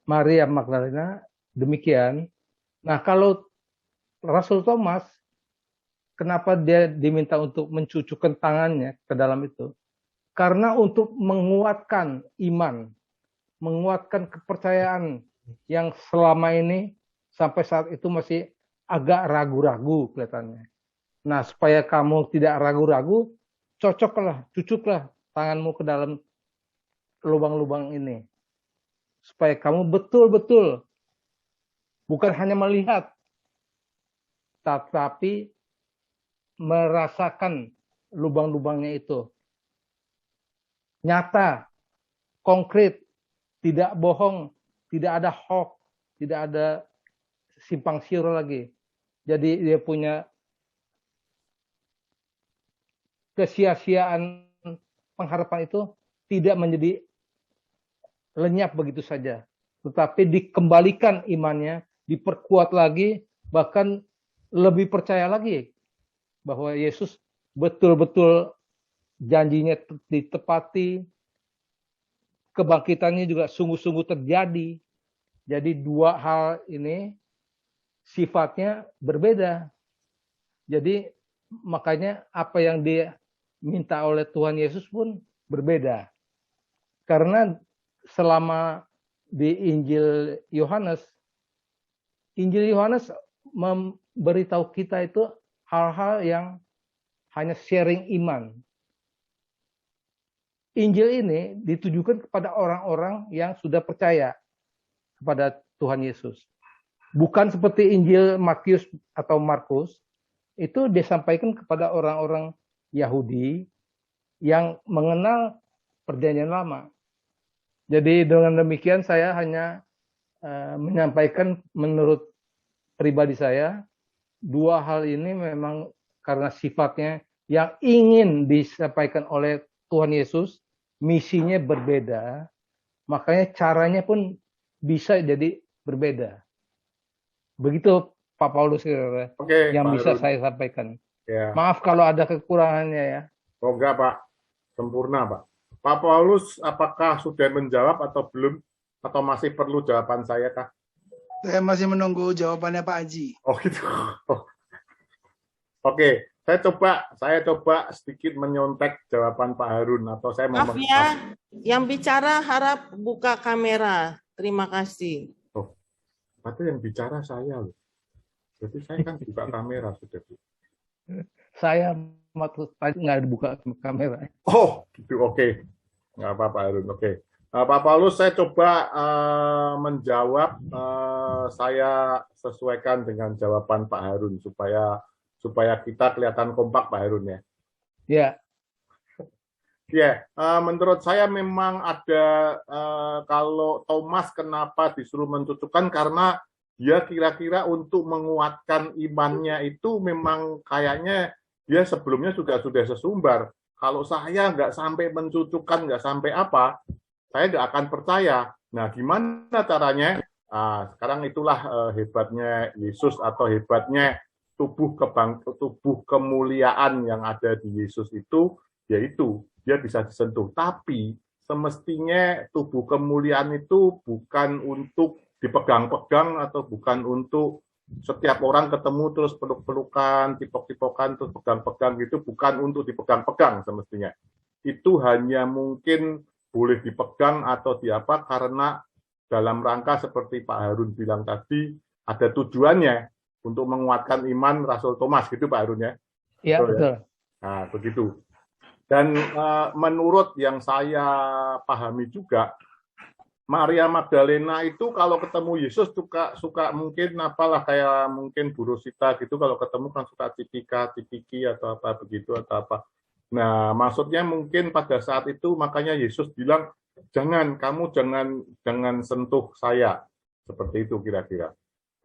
Maria Magdalena demikian. Nah, kalau Rasul Thomas, kenapa dia diminta untuk mencucukkan tangannya ke dalam itu? Karena untuk menguatkan iman, menguatkan kepercayaan yang selama ini sampai saat itu masih agak ragu-ragu kelihatannya. Nah, supaya kamu tidak ragu-ragu, cucuklah tanganmu ke dalam lubang-lubang ini. Supaya kamu betul-betul bukan hanya melihat, tetapi merasakan lubang-lubangnya itu. Nyata, konkret, tidak bohong, tidak ada hoax, tidak ada simpang siur lagi. Jadi dia punya kesia-siaan pengharapan itu tidak menjadi lenyap begitu saja, tetapi dikembalikan imannya, diperkuat lagi, bahkan lebih percaya lagi bahwa Yesus betul-betul janjinya ditepati, kebangkitannya juga sungguh-sungguh terjadi. Jadi dua hal ini sifatnya berbeda. Jadi makanya apa yang diminta oleh Tuhan Yesus pun berbeda. Karena selama di Injil Yohanes memberitahu kita itu hal-hal yang hanya sharing iman. Injil ini ditujukan kepada orang-orang yang sudah percaya kepada Tuhan Yesus. Bukan seperti Injil Matius atau Markus, itu disampaikan kepada orang-orang Yahudi yang mengenal Perjanjian Lama. Jadi dengan demikian saya hanya menyampaikan menurut pribadi saya, dua hal ini memang karena sifatnya yang ingin disampaikan oleh Tuhan Yesus, misinya berbeda, makanya caranya pun bisa jadi berbeda. Begitu Pak Paulus yang bisa saya sampaikan. Ya. Maaf kalau ada kekurangannya ya. Oh enggak Pak, sempurna Pak. Pak Paulus, apakah sudah menjawab atau belum? Atau masih perlu jawaban saya kah? Saya masih menunggu jawabannya Pak Haji. Oh gitu. Oke, saya coba sedikit menyontek jawaban Pak Harun atau saya Maaf ya, yang bicara harap buka kamera. Terima kasih. Oh, itu yang bicara saya loh. Jadi saya kan buka kamera sudah. Saya nggak dibuka kamera. Oh, gitu. Oke. Nggak apa-apa Harun. Oke. Pak Paulus, saya coba menjawab. Saya sesuaikan dengan jawaban Pak Harun supaya kita kelihatan kompak Pak Harun ya. Ya. Ya, menurut saya memang ada kalau Thomas kenapa disuruh mencucukkan karena dia kira-kira untuk menguatkan imannya itu memang kayaknya dia sebelumnya sudah sesumbar. Kalau saya nggak sampai mencucukkan, nggak sampai apa, saya nggak akan percaya. Nah, gimana caranya? Sekarang itulah hebatnya Yesus atau hebatnya tubuh kemuliaan yang ada di Yesus itu, yaitu dia bisa disentuh. Tapi semestinya tubuh kemuliaan itu bukan untuk dipegang-pegang atau bukan untuk setiap orang ketemu terus peluk-pelukan, tipok-tipokan, terus pegang-pegang gitu, bukan untuk dipegang-pegang semestinya. Itu hanya mungkin boleh dipegang atau diapa karena dalam rangka seperti Pak Harun bilang tadi, ada tujuannya. untuk menguatkan iman Rasul Thomas, gitu Pak Harun ya? Iya, Betul ya? betul. Nah, begitu. Dan menurut yang saya pahami juga, Maria Magdalena itu kalau ketemu Yesus suka mungkin apalah kayak mungkin Bu Rosita gitu, kalau ketemu kan suka tipiki atau apa begitu atau apa. Nah, maksudnya mungkin pada saat itu makanya Yesus bilang, kamu jangan sentuh saya, seperti itu kira-kira.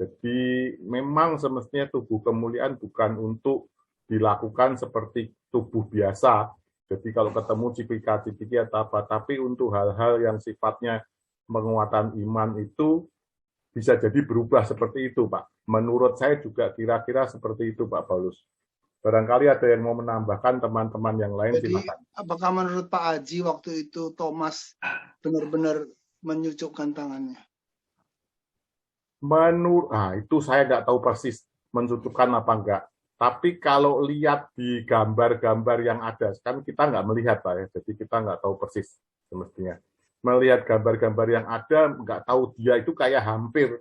Jadi memang semestinya tubuh kemuliaan bukan untuk dilakukan seperti tubuh biasa. Jadi kalau ketemu cipika-cipiki atau apa, tapi untuk hal-hal yang sifatnya penguatan iman itu bisa jadi berubah seperti itu, Pak. Menurut saya juga kira-kira seperti itu, Pak Paulus. Barangkali ada yang mau menambahkan teman-teman yang lain, Jadi, silakan. apakah menurut Pak Haji waktu itu Thomas benar-benar menyucukkan tangannya? Itu saya nggak tahu persis menentukan apa enggak. Tapi kalau lihat di gambar-gambar yang ada, kan kita nggak melihat, Pak ya. Jadi kita nggak tahu persis semestinya. Melihat gambar-gambar yang ada, nggak tahu dia itu kayak hampir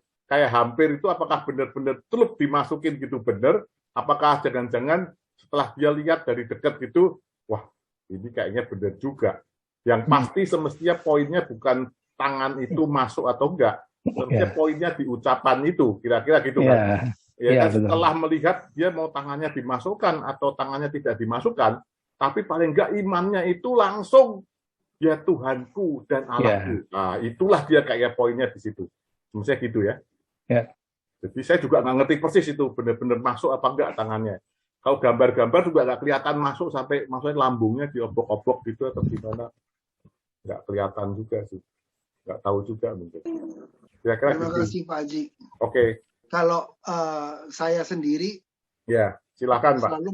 itu apakah benar-benar teluk dimasukin gitu benar, apakah jangan-jangan setelah dia lihat dari dekat gitu, wah ini kayaknya benar juga. Yang pasti semestinya poinnya bukan tangan itu masuk atau enggak, semestinya poinnya di ucapan itu, kira-kira gitu kan. Ya kan, setelah melihat dia mau tangannya dimasukkan atau tangannya tidak dimasukkan, tapi paling enggak imannya itu langsung ya Tuhanku dan Allahku. Nah, itulah dia kayak poinnya di situ. Maksudnya gitu ya. Jadi saya juga nggak ngerti persis itu benar-benar masuk apa enggak tangannya. Kalau gambar-gambar juga nggak kelihatan masuk sampai maksudnya lambungnya diobok-obok gitu atau gimana. Nggak kelihatan juga sih. Nggak tahu juga mungkin. Kira-kira Terima gitu. kasih Pak Haji. Oke. Kalau saya sendiri, ya silakan Pak. Selalu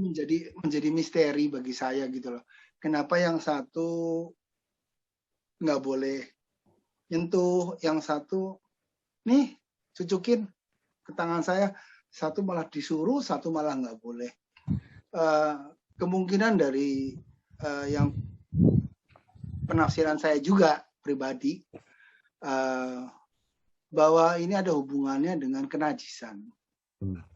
menjadi misteri bagi saya gitu loh. Kenapa yang satu nggak boleh nyentuh, yang satu nih cucukin ke tangan saya, satu malah disuruh, satu malah nggak boleh. Kemungkinan dari yang penafsiran saya juga pribadi, bahwa ini ada hubungannya dengan kenajisan.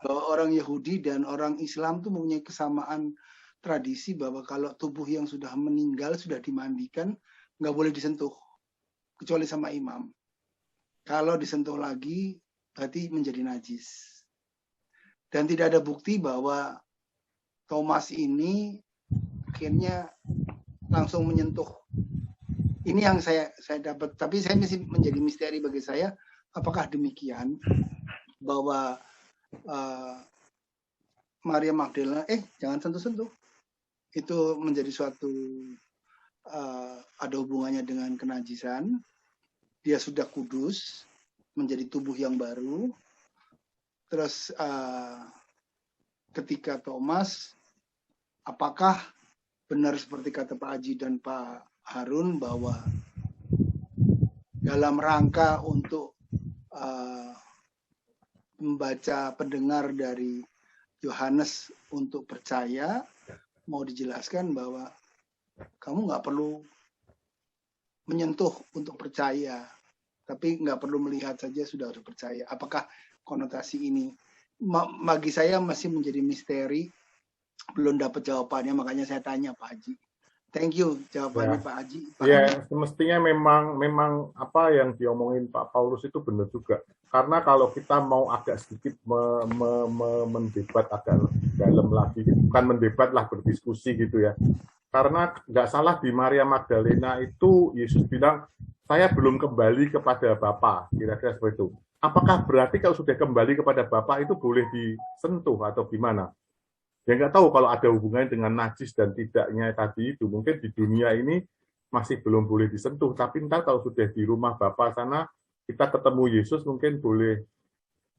Bahwa orang Yahudi dan orang Islam itu mempunyai kesamaan tradisi bahwa kalau tubuh yang sudah meninggal, sudah dimandikan, nggak boleh disentuh, kecuali sama imam. Kalau disentuh lagi, berarti menjadi najis. Dan tidak ada bukti bahwa Thomas ini akhirnya langsung menyentuh. Ini yang saya dapat, tapi saya masih menjadi misteri bagi saya, apakah demikian bahwa Maria Magdalena, jangan sentuh-sentuh. Itu menjadi suatu ada hubungannya dengan kenajisan. Dia sudah kudus, menjadi tubuh yang baru. Terus ketika Thomas, apakah benar seperti kata Pak Haji dan Pak Harun bahwa dalam rangka untuk membaca pendengar dari Yohanes untuk percaya, mau dijelaskan bahwa kamu nggak perlu menyentuh untuk percaya, tapi nggak perlu melihat saja sudah harus percaya. Apakah konotasi ini? Bagi saya masih menjadi misteri, belum dapat jawabannya, makanya saya tanya Pak Haji. Thank you jawabannya Pak Haji. Ya, semestinya memang apa yang diomongin Pak Paulus itu benar juga. Karena kalau kita mau agak sedikit mendebat agak dalam lagi, bukan mendebat lah, berdiskusi gitu ya. Karena nggak salah di Maria Magdalena itu Yesus bilang, saya belum kembali kepada Bapa, kira-kira seperti itu. Apakah berarti kalau sudah kembali kepada Bapa itu boleh disentuh atau gimana? Ya nggak tahu kalau ada hubungannya dengan najis dan tidaknya tadi itu. Mungkin di dunia ini masih belum boleh disentuh, tapi entah kalau sudah di rumah Bapa sana, kita ketemu Yesus mungkin boleh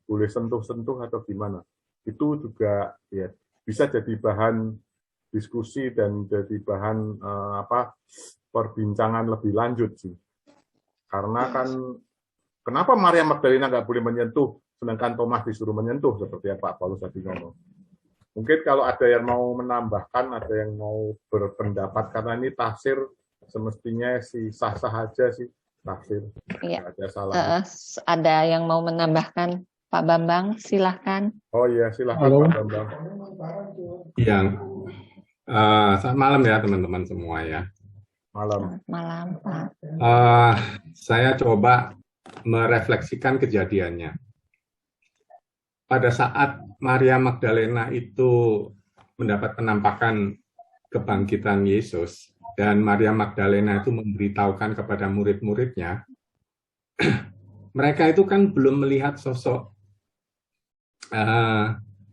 sentuh-sentuh atau gimana. Itu juga ya bisa jadi bahan diskusi dan jadi bahan perbincangan lebih lanjut sih. Karena kan kenapa Maria Magdalena nggak boleh menyentuh, sedangkan Thomas disuruh menyentuh seperti yang Pak Paulus tadi ngomong. Mungkin kalau ada yang mau menambahkan, ada yang mau berpendapat, karena ini tafsir semestinya sah-sah aja sih tafsir. Iya. Ada salah. Ada yang mau menambahkan, Pak Bambang, silahkan. Oh iya, silakan Halo. Pak Bambang. Selamat malam ya teman-teman semua ya. Malam. Selamat malam, Pak. Saya coba merefleksikan kejadiannya. Pada saat Maria Magdalena itu mendapat penampakan kebangkitan Yesus, dan Maria Magdalena itu memberitahukan kepada murid-muridnya, mereka itu kan belum melihat sosok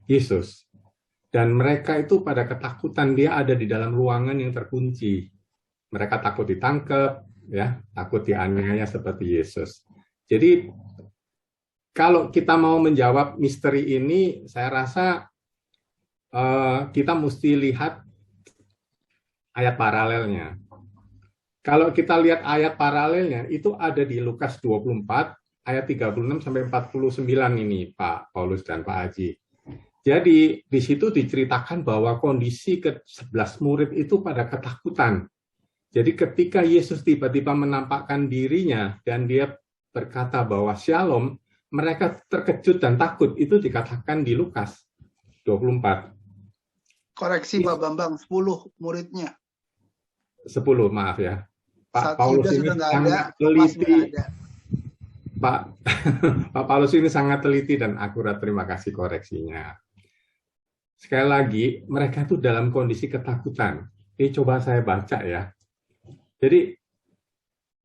Yesus. Dan mereka itu pada ketakutan, dia ada di dalam ruangan yang terkunci. Mereka takut ditangkap, ya, takut dianiaya seperti Yesus. Jadi kalau kita mau menjawab misteri ini, saya rasa kita mesti lihat ayat paralelnya. Kalau kita lihat ayat paralelnya, itu ada di Lukas 24, ayat 36 sampai 49 ini, Pak Paulus dan Pak Haji. Jadi di situ diceritakan bahwa kondisi ke-11 murid itu pada ketakutan. Jadi ketika Yesus tiba-tiba menampakkan dirinya dan dia berkata bahwa Shalom, mereka terkejut dan takut. Itu dikatakan di Lukas 24. Koreksi Pak Bambang, 10 muridnya. 10, maaf ya. Pak Saat Paulus Yudas ini sudah nggak sangat ada, Thomas teliti. nggak ada. Pak Paulus ini sangat teliti dan akurat. Terima kasih koreksinya. Sekali lagi, mereka itu dalam kondisi ketakutan. Ini coba saya baca ya. Jadi,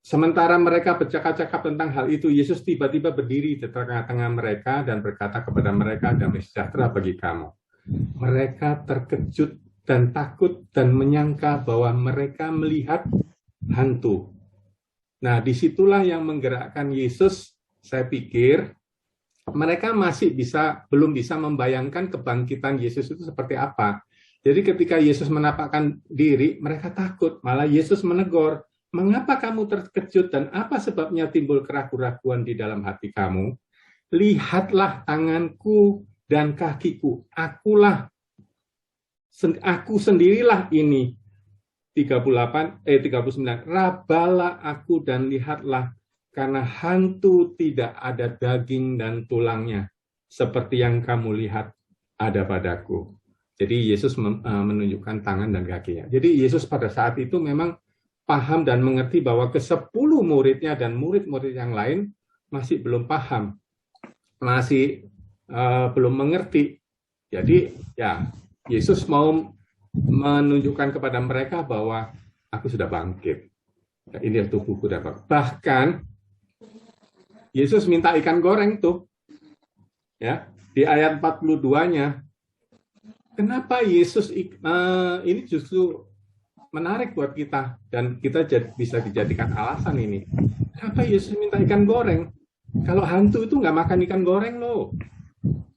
sementara mereka bercakap-cakap tentang hal itu, Yesus tiba-tiba berdiri di tengah-tengah mereka dan berkata kepada mereka, damai sejahtera bagi kamu. Mereka terkejut dan takut dan menyangka bahwa mereka melihat hantu. Nah, disitulah yang menggerakkan Yesus, saya pikir, mereka masih belum bisa membayangkan kebangkitan Yesus itu seperti apa. Jadi ketika Yesus menampakkan diri, mereka takut. Malah Yesus menegur, mengapa kamu terkejut dan apa sebabnya timbul keraguan-keraguan di dalam hati kamu? Lihatlah tanganku dan kakiku. Aku sendirilah ini. 39. Rabalah aku dan lihatlah, karena hantu tidak ada daging dan tulangnya, seperti yang kamu lihat ada padaku. Jadi Yesus menunjukkan tangan dan kakinya. Jadi Yesus pada saat itu memang paham dan mengerti bahwa ke-10 muridnya dan murid-murid yang lain masih belum paham, masih belum mengerti. Jadi ya Yesus mau menunjukkan kepada mereka bahwa aku sudah bangkit. Ini tubuhku dapat. Bahkan Yesus minta ikan goreng tuh. Ya, di ayat 42-nya. Kenapa Yesus ini justru menarik buat kita dan kita bisa dijadikan alasan ini. Kenapa Yesus minta ikan goreng? Kalau hantu itu nggak makan ikan goreng loh.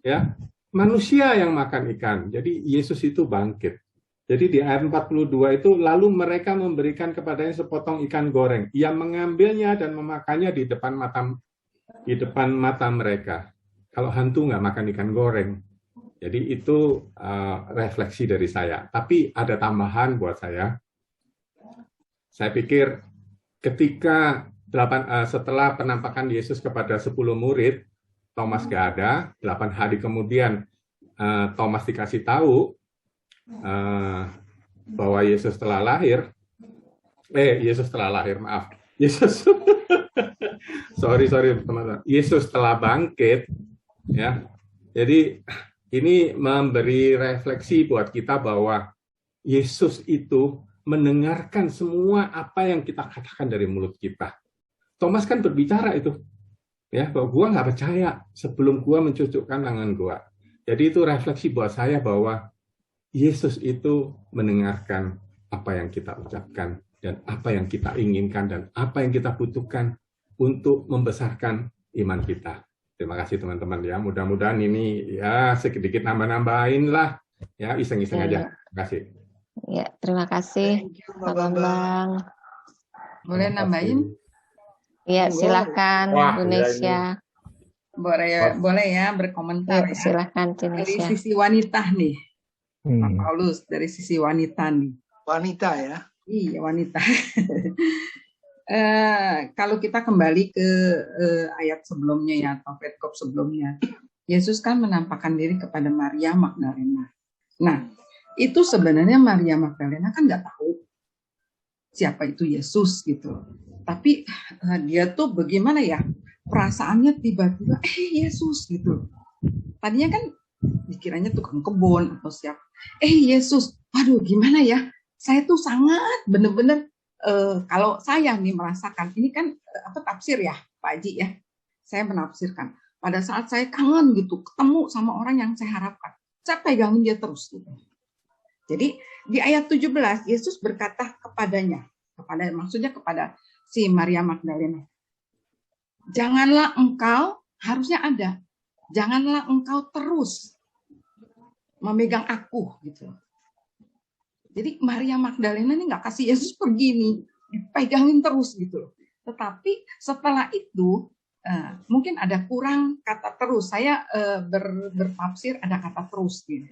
Ya, manusia yang makan ikan. Jadi Yesus itu bangkit. Jadi di ayat 42 itu, lalu mereka memberikan kepadanya sepotong ikan goreng. Ia mengambilnya dan memakannya di depan mata mereka. Kalau hantu nggak makan ikan goreng. Jadi itu refleksi dari saya. Tapi ada tambahan buat saya. Saya pikir ketika setelah penampakan Yesus kepada 10 murid, Thomas nggak ada. 8 hari kemudian Thomas dikasih tahu bahwa Yesus telah lahir. Maaf. Yesus sorry teman-teman. Yesus telah bangkit, ya. Jadi ini memberi refleksi buat kita bahwa Yesus itu mendengarkan semua apa yang kita katakan dari mulut kita. Thomas kan berbicara itu, ya, bahwa gua nggak percaya sebelum gua mencucukkan tangan gua. Jadi itu refleksi buat saya bahwa Yesus itu mendengarkan apa yang kita ucapkan dan apa yang kita inginkan dan apa yang kita butuhkan untuk membesarkan iman kita. Terima kasih teman-teman ya. Mudah-mudahan ini ya sedikit nambah-nambahin lah ya, iseng-iseng aja. Terima kasih. Ya, terima kasih Pak Bambang. Boleh nambahin? Ya, silakan Bu Nesya. Boleh ya berkomentar ya. Silakan Dari Cinesya. sisi wanita nih. Pak Paulus, dari sisi wanita nih. Wanita ya. Iya, wanita. kalau kita kembali ke ayat sebelumnya ya, atau perikop sebelumnya, Yesus kan menampakkan diri kepada Maria Magdalena. Nah, itu sebenarnya Maria Magdalena kan nggak tahu siapa itu Yesus gitu. Tapi dia tuh bagaimana ya, perasaannya tiba-tiba, Yesus gitu. Tadinya kan dikiranya tukang kebun atau siapa. Yesus, waduh gimana ya, saya tuh sangat bener-bener, kalau saya nih merasakan, ini kan tafsir ya Pak Haji ya, saya menafsirkan. Pada saat saya kangen gitu, ketemu sama orang yang saya harapkan, saya pegangin dia terus gitu. Jadi di ayat 17, Yesus berkata kepadanya, maksudnya kepada si Maria Magdalena, janganlah engkau, harusnya ada, janganlah engkau terus memegang aku gitu. Jadi Maria Magdalena ini nggak kasih Yesus pergi nih, dipegangin terus gitu. Tetapi setelah itu mungkin ada kurang kata terus. Saya bertafsir ada kata terus gitu.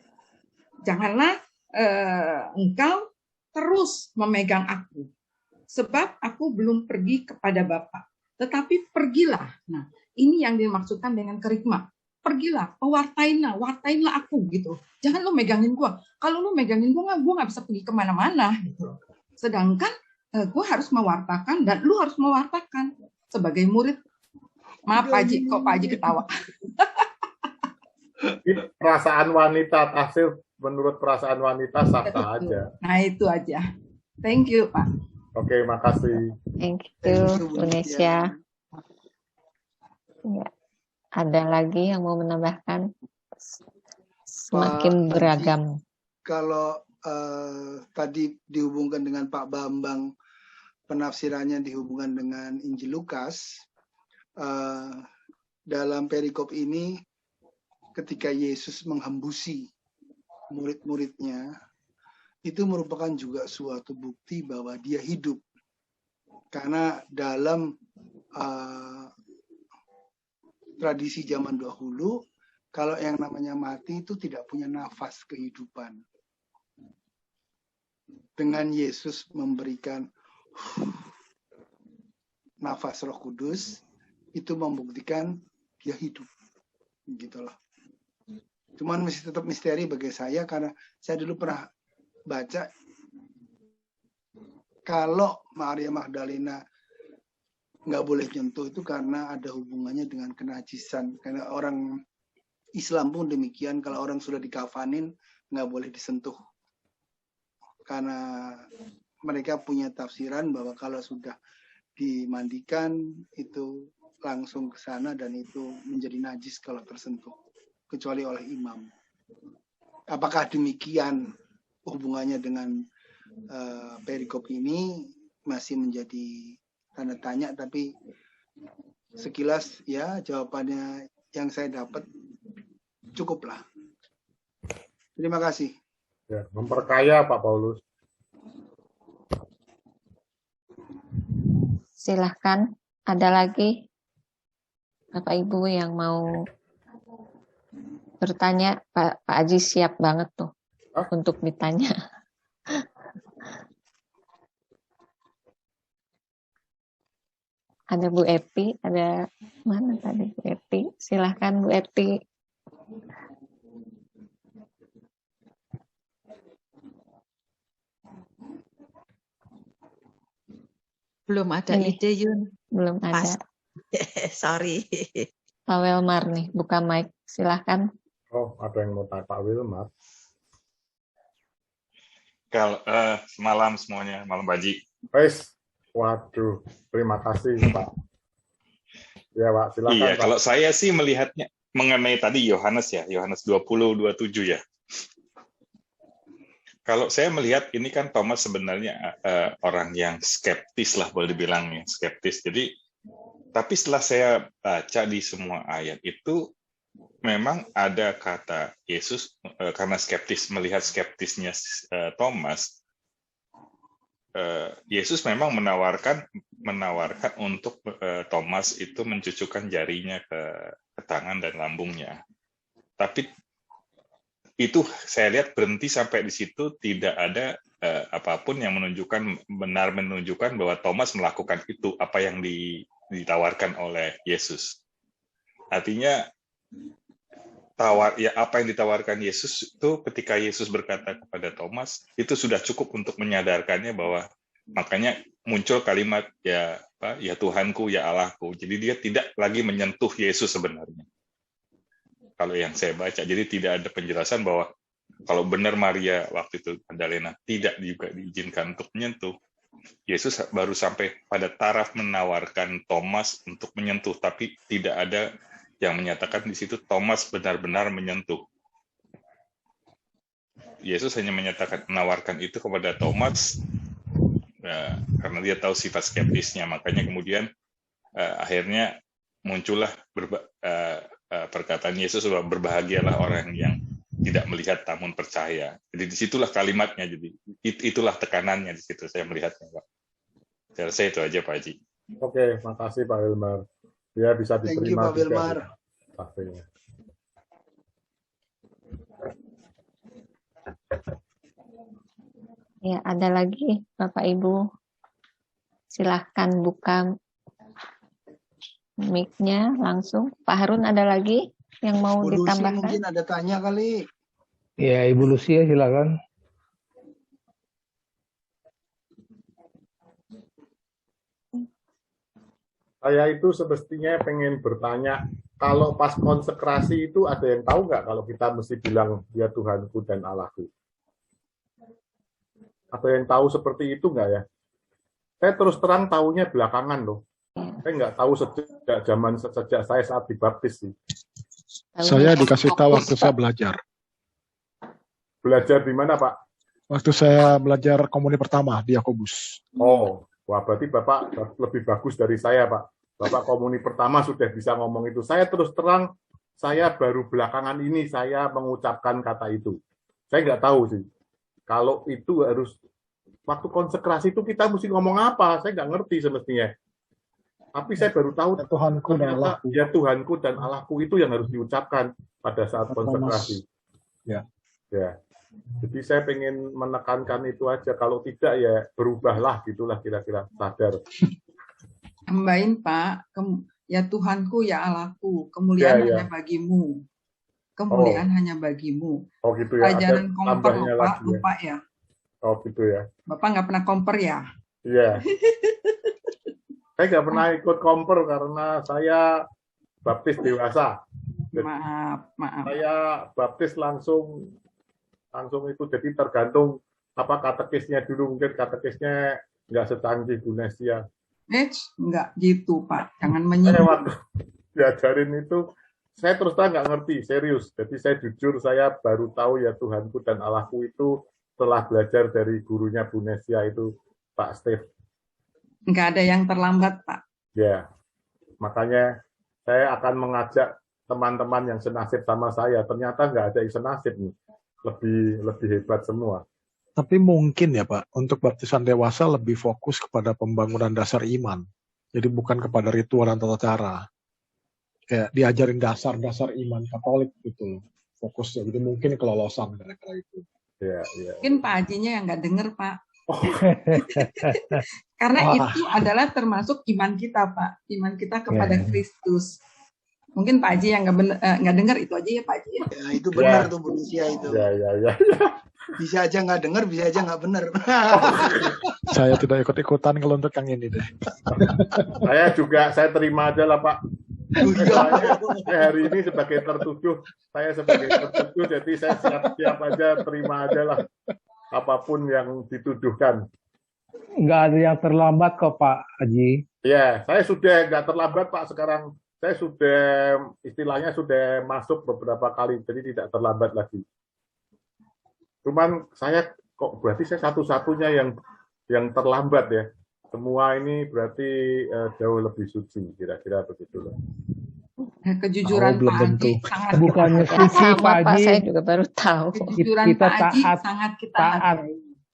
Janganlah engkau terus memegang aku, sebab aku belum pergi kepada Bapa. Tetapi pergilah. Nah, ini yang dimaksudkan dengan kerikma. Pergilah, wartainlah aku gitu. Jangan lu megangin gua. Kalau lu megangin gua nggak bisa pergi kemana-mana gitu. Sedangkan gua harus mewartakan dan lu harus mewartakan sebagai murid. Maaf Pak Haji, kok Pak Haji ketawa. Perasaan wanita, tafsir menurut perasaan wanita sah-sah aja. Nah itu aja. Thank you Pak. Oke, makasih. Thank you, Indonesia. Ya. Ada lagi yang mau menambahkan? Semakin beragam. Kalau tadi dihubungkan dengan Pak Bambang, penafsirannya dihubungkan dengan Injil Lukas, dalam perikop ini ketika Yesus menghembusi murid-muridnya, itu merupakan juga suatu bukti bahwa dia hidup. Karena dalam tradisi zaman dahulu, kalau yang namanya mati itu tidak punya nafas kehidupan. Dengan Yesus memberikan nafas Roh Kudus, itu membuktikan dia hidup. Gitu loh. Cuman masih tetap misteri bagi saya, karena saya dulu pernah baca, kalau Maria Magdalena nggak boleh nyentuh itu karena ada hubungannya dengan kenajisan. Karena orang Islam pun demikian, kalau orang sudah dikafanin nggak boleh disentuh. Karena mereka punya tafsiran bahwa kalau sudah dimandikan itu langsung ke sana dan itu menjadi najis kalau tersentuh, kecuali oleh imam. Apakah demikian hubungannya dengan perikop ini masih menjadi tanda tanya, tapi sekilas ya jawabannya yang saya dapat cukuplah. Terima kasih. Ya, memperkaya Pak Paulus. Silahkan, ada lagi Bapak Ibu yang mau bertanya? Pak Haji siap banget tuh untuk ditanya. Ada Bu Eti, ada mana tadi Bu Eti? Silahkan Bu Eti. Belum ada ide Yun. Belum ada. Sorry. Pak Wilmar nih, buka mic. Silahkan. Oh, ada yang mau tanya Pak Wilmar. Kalau malam semuanya, malam Baji. Wes, waduh, terima kasih Pak. Ya Pak, silakan. Iya, Pak. kalau saya sih melihatnya mengenai tadi Yohanes ya, Yohanes 20:27 ya. Kalau saya melihat ini kan Thomas sebenarnya orang yang skeptis lah, boleh dibilangnya skeptis. Jadi, tapi setelah saya baca di semua ayat itu, memang ada kata Yesus karena skeptis, melihat skeptisnya Thomas. Yesus memang menawarkan untuk Thomas itu mencucukkan jarinya ke tangan dan lambungnya. Tapi itu saya lihat berhenti sampai di situ, tidak ada apapun yang menunjukkan bahwa Thomas melakukan itu apa yang ditawarkan oleh Yesus. Artinya apa yang ditawarkan Yesus itu ketika Yesus berkata kepada Thomas itu sudah cukup untuk menyadarkannya bahwa, makanya muncul kalimat ya Tuhanku, ya Allahku. Jadi dia tidak lagi menyentuh Yesus sebenarnya. Kalau yang saya baca, jadi tidak ada penjelasan bahwa kalau benar Maria waktu itu Magdalena tidak juga diizinkan untuk menyentuh, Yesus baru sampai pada taraf menawarkan Thomas untuk menyentuh, tapi tidak ada yang menyatakan di situ Thomas benar-benar menyentuh. Yesus hanya menawarkan itu kepada Thomas karena dia tahu sifat skeptisnya, makanya kemudian akhirnya muncullah perkataan Yesus bahwa berbahagialah orang yang tidak melihat namun percaya. Jadi disitulah kalimatnya, jadi itulah tekanannya di situ saya melihatnya, Pak. Saya rasa itu aja, Pak Haji. Oke, makasih Pak Wilmar. Ya bisa Thank you, diterima Pak Wilmar. juga. Ya, ada lagi Bapak Ibu. Silahkan buka mic-nya langsung. Pak Harun ada lagi yang mau Bu Lucy ditambahkan? mungkin ada tanya kali. Ya, Ibu Lucia silakan. Saya itu semestinya pengen bertanya, kalau pas konsekrasi itu ada yang tahu nggak kalau kita mesti bilang dia Tuhanku dan Allahku? Ada yang tahu seperti itu nggak ya? Saya terus terang tahunya belakangan loh. Saya nggak tahu sejak saya saat dibaptis sih. Saya dikasih tahu waktu saya belajar. Belajar di mana, Pak? Waktu saya belajar komuni pertama di Yakobus. Oh, wah berarti Bapak lebih bagus dari saya, Pak. Bapak komuni pertama sudah bisa ngomong itu. Saya terus terang, saya baru belakangan ini saya mengucapkan kata itu. Saya nggak tahu sih. Kalau itu harus, waktu konsekrasi itu kita mesti ngomong apa? Saya nggak ngerti semestinya. Tapi saya baru tahu Tuhanku dan Allahku. Ya Tuhanku dan Allahku itu yang harus diucapkan pada saat konsekrasi. Ya. Ya. Jadi saya pengen menekankan itu aja. Kalau tidak ya berubahlah gitulah kira-kira, sadar. Tambahin Pak, ya Tuhanku ya Allahku, kemuliaan hanya bagimu. Kemuliaan hanya bagimu. Oh gitu ya. Pelajaran komper lupa ya. Oh gitu ya. Bapak nggak pernah komper ya? Iya. Saya nggak pernah ikut komper karena saya baptis dewasa. Maaf. Saya baptis langsung itu, jadi tergantung apa katekisnya dulu, mungkin katekisnya nggak secanggih Bu Nesia. Nggak gitu Pak, jangan menyinggung. Saya waktu diajarin itu, saya terus terang nggak ngerti, serius. Jadi saya jujur, saya baru tahu ya Tuhanku dan Allahku itu setelah belajar dari gurunya Bu Nesia itu, Pak Steve. Nggak ada yang terlambat Pak. Ya, makanya saya akan mengajak teman-teman yang senasib sama saya. Ternyata nggak ada yang senasib nih. Lebih hebat semua. Tapi mungkin ya Pak, untuk baptisan dewasa lebih fokus kepada pembangunan dasar iman. Jadi bukan kepada ritual dan tata cara. Kayak diajarin dasar-dasar iman Katolik gitu loh. Fokusnya. Jadi mungkin kelolosan kira-kira itu. Ya. Mungkin Pak Hajinya yang nggak dengar Pak. Karena itu adalah termasuk iman kita Pak. Iman kita kepada Kristus. Mungkin Pak Haji yang nggak dengar itu aja ya Pak Haji. Ya, itu benar tuh Bu Lucia itu. Ya. Bisa aja nggak dengar, bisa aja nggak benar. Saya tidak ikut-ikutan kalau untuk yang ini deh. Saya terima aja lah Pak. Saya hari ini sebagai tertuduh, jadi saya siap aja, terima aja lah apapun yang dituduhkan. Nggak ada yang terlambat kok Pak Haji. Ya, saya sudah nggak terlambat Pak sekarang. Saya sudah istilahnya sudah masuk beberapa kali, jadi tidak terlambat lagi. Cuman saya kok berarti saya satu-satunya yang terlambat ya. Semua ini berarti jauh lebih suci, kira-kira begitu loh. Kejujuran Pak Haji sangat bukannya suci Pak Haji. Saya juga baru tahu. Kejujuran kita Pak Haji taat, sangat kita taat.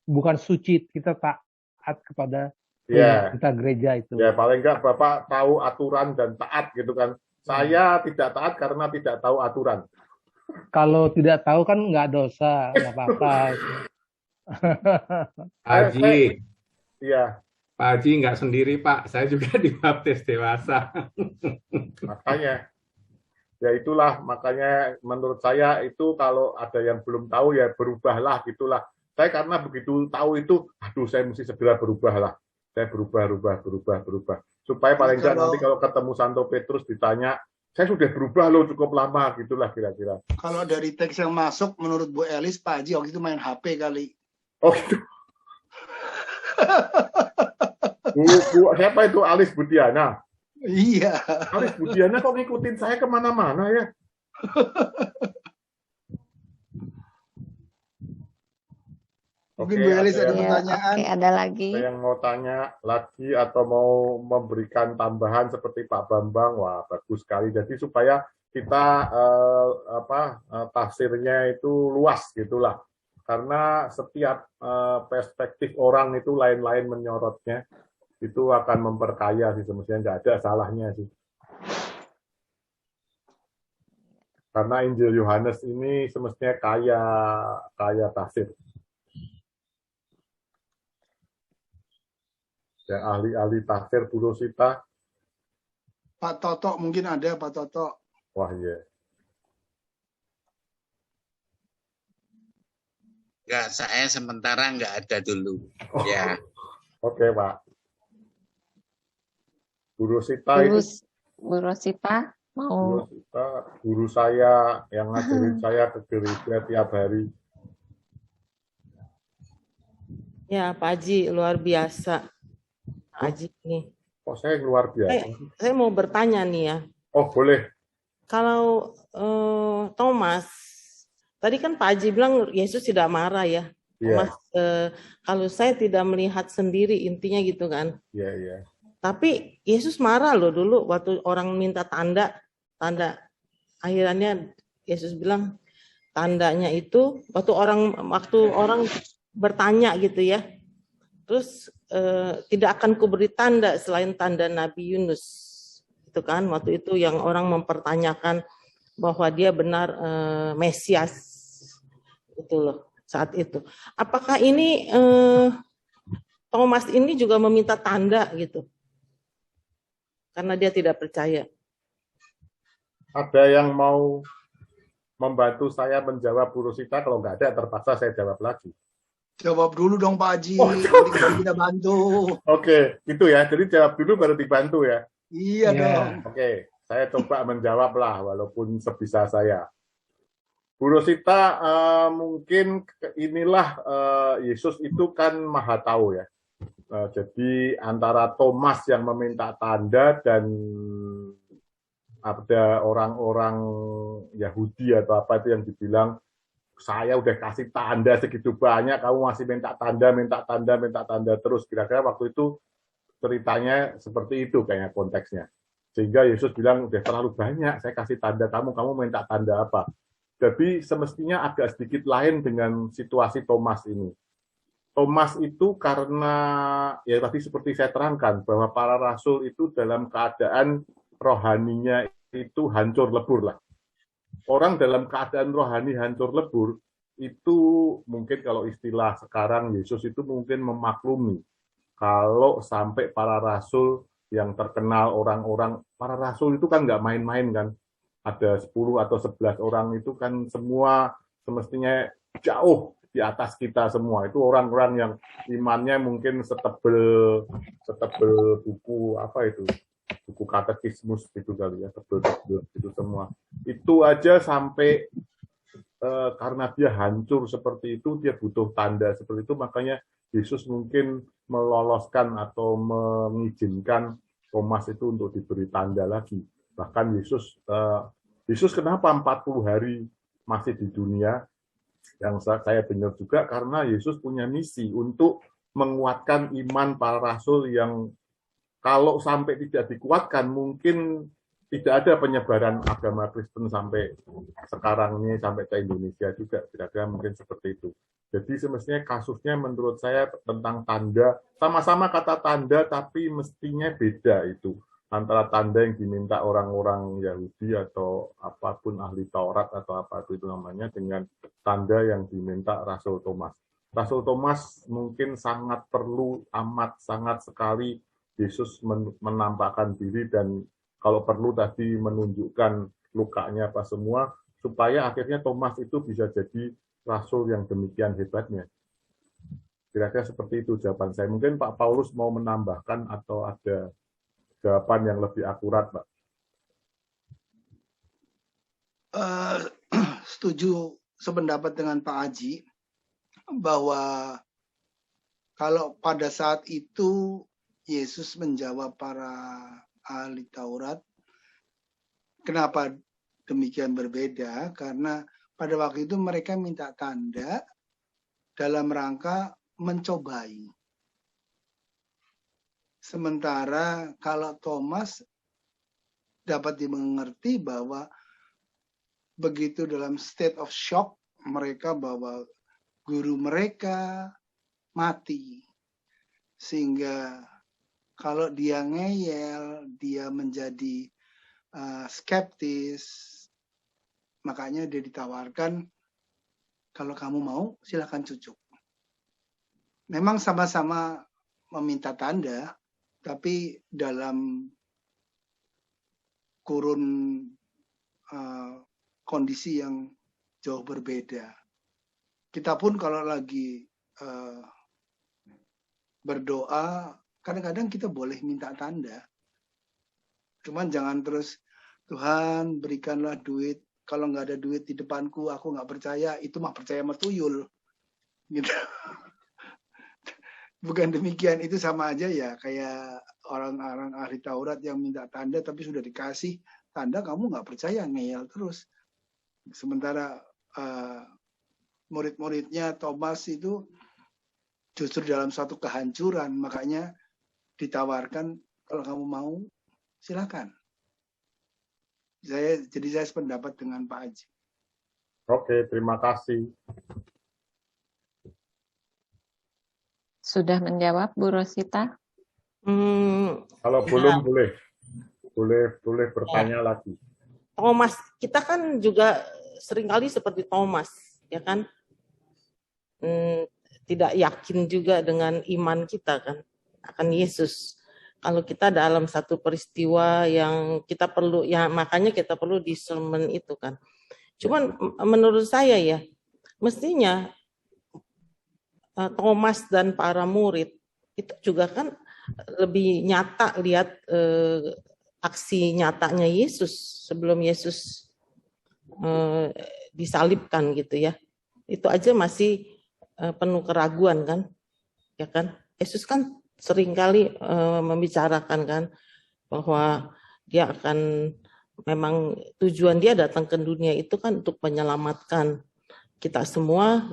Bukan suci, kita taat kepada kita gereja itu. Ya paling enggak Bapak tahu aturan dan taat gitu kan. Saya tidak taat karena tidak tahu aturan. Kalau tidak tahu kan nggak dosa, nggak apa-apa. Pak Haji, Iya, Pak Haji nggak sendiri Pak, saya juga dibaptis dewasa. makanya. Ya itulah, makanya menurut saya itu kalau ada yang belum tahu ya berubahlah gitulah. Saya karena begitu tahu itu, aduh saya mesti segera berubahlah. Saya berubah. Supaya paling nggak nanti kalau ketemu Santo Petrus ditanya, saya sudah berubah loh cukup lama, gitulah kira-kira. Kalau dari teks yang masuk, menurut Bu Elis, Pak Haji waktu itu main HP kali. Oh gitu. Siapa itu Alis Budiana? Iya. Alis Budiana kok ngikutin saya kemana-mana ya? Mungkin Bu Elis ada Iya, pertanyaan. oke, ada lagi. Ada yang mau tanya lagi atau mau memberikan tambahan seperti Pak Bambang, wah bagus sekali. Jadi supaya kita tafsirnya itu luas gitulah. Karena setiap perspektif orang itu lain-lain menyorotnya, itu akan memperkaya sih, semestinya nggak ada salahnya sih. Karena Injil Yohanes ini semestinya kaya tafsir. Ya, ahli-ahli tafsir Purusita. Pak Toto mungkin ada, Pak Toto. Wah iya. Enggak, saya sementara enggak ada dulu. Ya. Oke, Pak. Bu Rosita itu Bu Rosita mau guru saya yang ngajarin saya ke gereja tiap hari. Ya, Pak Haji luar biasa. Pak Haji nih. Oh, saya luar biasa. Saya mau bertanya nih ya. Oh, boleh. Kalau Thomas, tadi kan Pak Haji bilang Yesus tidak marah ya. Iya. Thomas, kalau saya tidak melihat sendiri, intinya gitu kan. Iya, iya. Tapi Yesus marah loh dulu waktu orang minta tanda. Akhirnya Yesus bilang tandanya itu waktu orang bertanya gitu ya. Terus tidak akan kuberi tanda selain tanda Nabi Yunus. Itu kan waktu itu yang orang mempertanyakan bahwa dia benar Mesias. Itu loh saat itu. Apakah ini Thomas ini juga meminta tanda gitu? Karena dia tidak percaya. Ada yang mau membantu saya menjawab Bu Rosita? Kalau nggak ada, terpaksa saya jawab lagi. Jawab dulu dong Pak Haji, nanti kita bantu. Oke, gitu ya. Jadi jawab dulu baru dibantu ya. Iya dong. Oke, saya coba menjawab lah, walaupun sebisa saya. Bu Rosita, mungkin inilah Yesus itu kan maha tahu ya. Jadi antara Thomas yang meminta tanda dan ada orang-orang Yahudi atau apa itu yang dibilang, saya udah kasih tanda segitu banyak, kamu masih minta tanda terus. Kira-kira waktu itu ceritanya seperti itu kayaknya konteksnya. Sehingga Yesus bilang, udah terlalu banyak, saya kasih tanda kamu minta tanda apa? Jadi semestinya agak sedikit lain dengan situasi Thomas ini. Thomas itu karena, ya tadi seperti saya terangkan, bahwa para rasul itu dalam keadaan rohaninya itu hancur lebur lah. Orang dalam keadaan rohani hancur lebur, itu mungkin kalau istilah sekarang Yesus itu mungkin memaklumi. Kalau sampai para rasul yang terkenal orang-orang, para rasul itu kan nggak main-main kan. Ada 10 atau 11 orang itu kan semua semestinya jauh di atas kita semua. Itu orang-orang yang imannya mungkin setebel buku apa itu, buku katekismus gitu kali ya, tebel itu semua. Itu aja sampai karena dia hancur seperti itu, dia butuh tanda seperti itu, makanya Yesus mungkin meloloskan atau mengizinkan Thomas itu untuk diberi tanda lagi. Bahkan Yesus kenapa 40 hari masih di dunia? Yang saya dengar juga karena Yesus punya misi untuk menguatkan iman para rasul yang kalau sampai tidak dikuatkan mungkin tidak ada penyebaran agama Kristen sampai sekarang ini, sampai ke Indonesia juga, kira-kira mungkin seperti itu. Jadi semestinya kasusnya menurut saya tentang tanda, sama-sama kata tanda tapi mestinya beda itu. antara tanda yang diminta orang-orang Yahudi atau apapun ahli Taurat atau apa itu namanya dengan tanda yang diminta Rasul Thomas. Rasul Thomas mungkin sangat perlu, amat sangat sekali Yesus menampakkan diri dan kalau perlu tadi menunjukkan lukanya apa semua, supaya akhirnya Thomas itu bisa jadi Rasul yang demikian hebatnya. Kira-kira seperti itu jawaban saya. Mungkin Pak Paulus mau menambahkan atau ada jawaban yang lebih akurat, Pak. Setuju sependapat dengan Pak Haji bahwa kalau pada saat itu Yesus menjawab para ahli Taurat, kenapa demikian berbeda? Karena pada waktu itu mereka minta tanda dalam rangka mencobai. Sementara kalau Thomas dapat dimengerti bahwa begitu dalam state of shock mereka bahwa guru mereka mati. Sehingga kalau dia ngeyel, dia menjadi skeptis, makanya dia ditawarkan, kalau kamu mau silakan cucuk. Memang sama-sama meminta tanda, tapi dalam kurun kondisi yang jauh berbeda. Kita pun kalau lagi berdoa, kadang-kadang kita boleh minta tanda. Cuman jangan terus, Tuhan berikanlah duit, kalau nggak ada duit di depanku, aku nggak percaya, itu mah percaya sama tuyul. Gitu. Bukan demikian, itu sama aja ya, kayak orang-orang ahli Taurat yang minta tanda, tapi sudah dikasih tanda, kamu nggak percaya, ngeyel terus. Sementara murid-muridnya Thomas itu justru dalam suatu kehancuran, makanya ditawarkan, kalau kamu mau, silakan. Jadi saya sependapat dengan Pak Haji. Oke, terima kasih. Sudah menjawab Bu Rosita? Kalau belum boleh bertanya lagi. Thomas, kita kan juga seringkali seperti Thomas, ya kan? Tidak yakin juga dengan iman kita kan akan Yesus. Kalau kita dalam satu peristiwa yang kita perlu, ya makanya kita perlu discernment itu kan. Cuman menurut saya ya, mestinya Thomas dan para murid itu juga kan lebih nyata lihat aksi nyatanya Yesus sebelum Yesus disalibkan gitu ya. Itu aja masih penuh keraguan kan, ya kan? Yesus kan seringkali membicarakan kan bahwa dia akan, memang tujuan dia datang ke dunia itu kan untuk menyelamatkan kita semua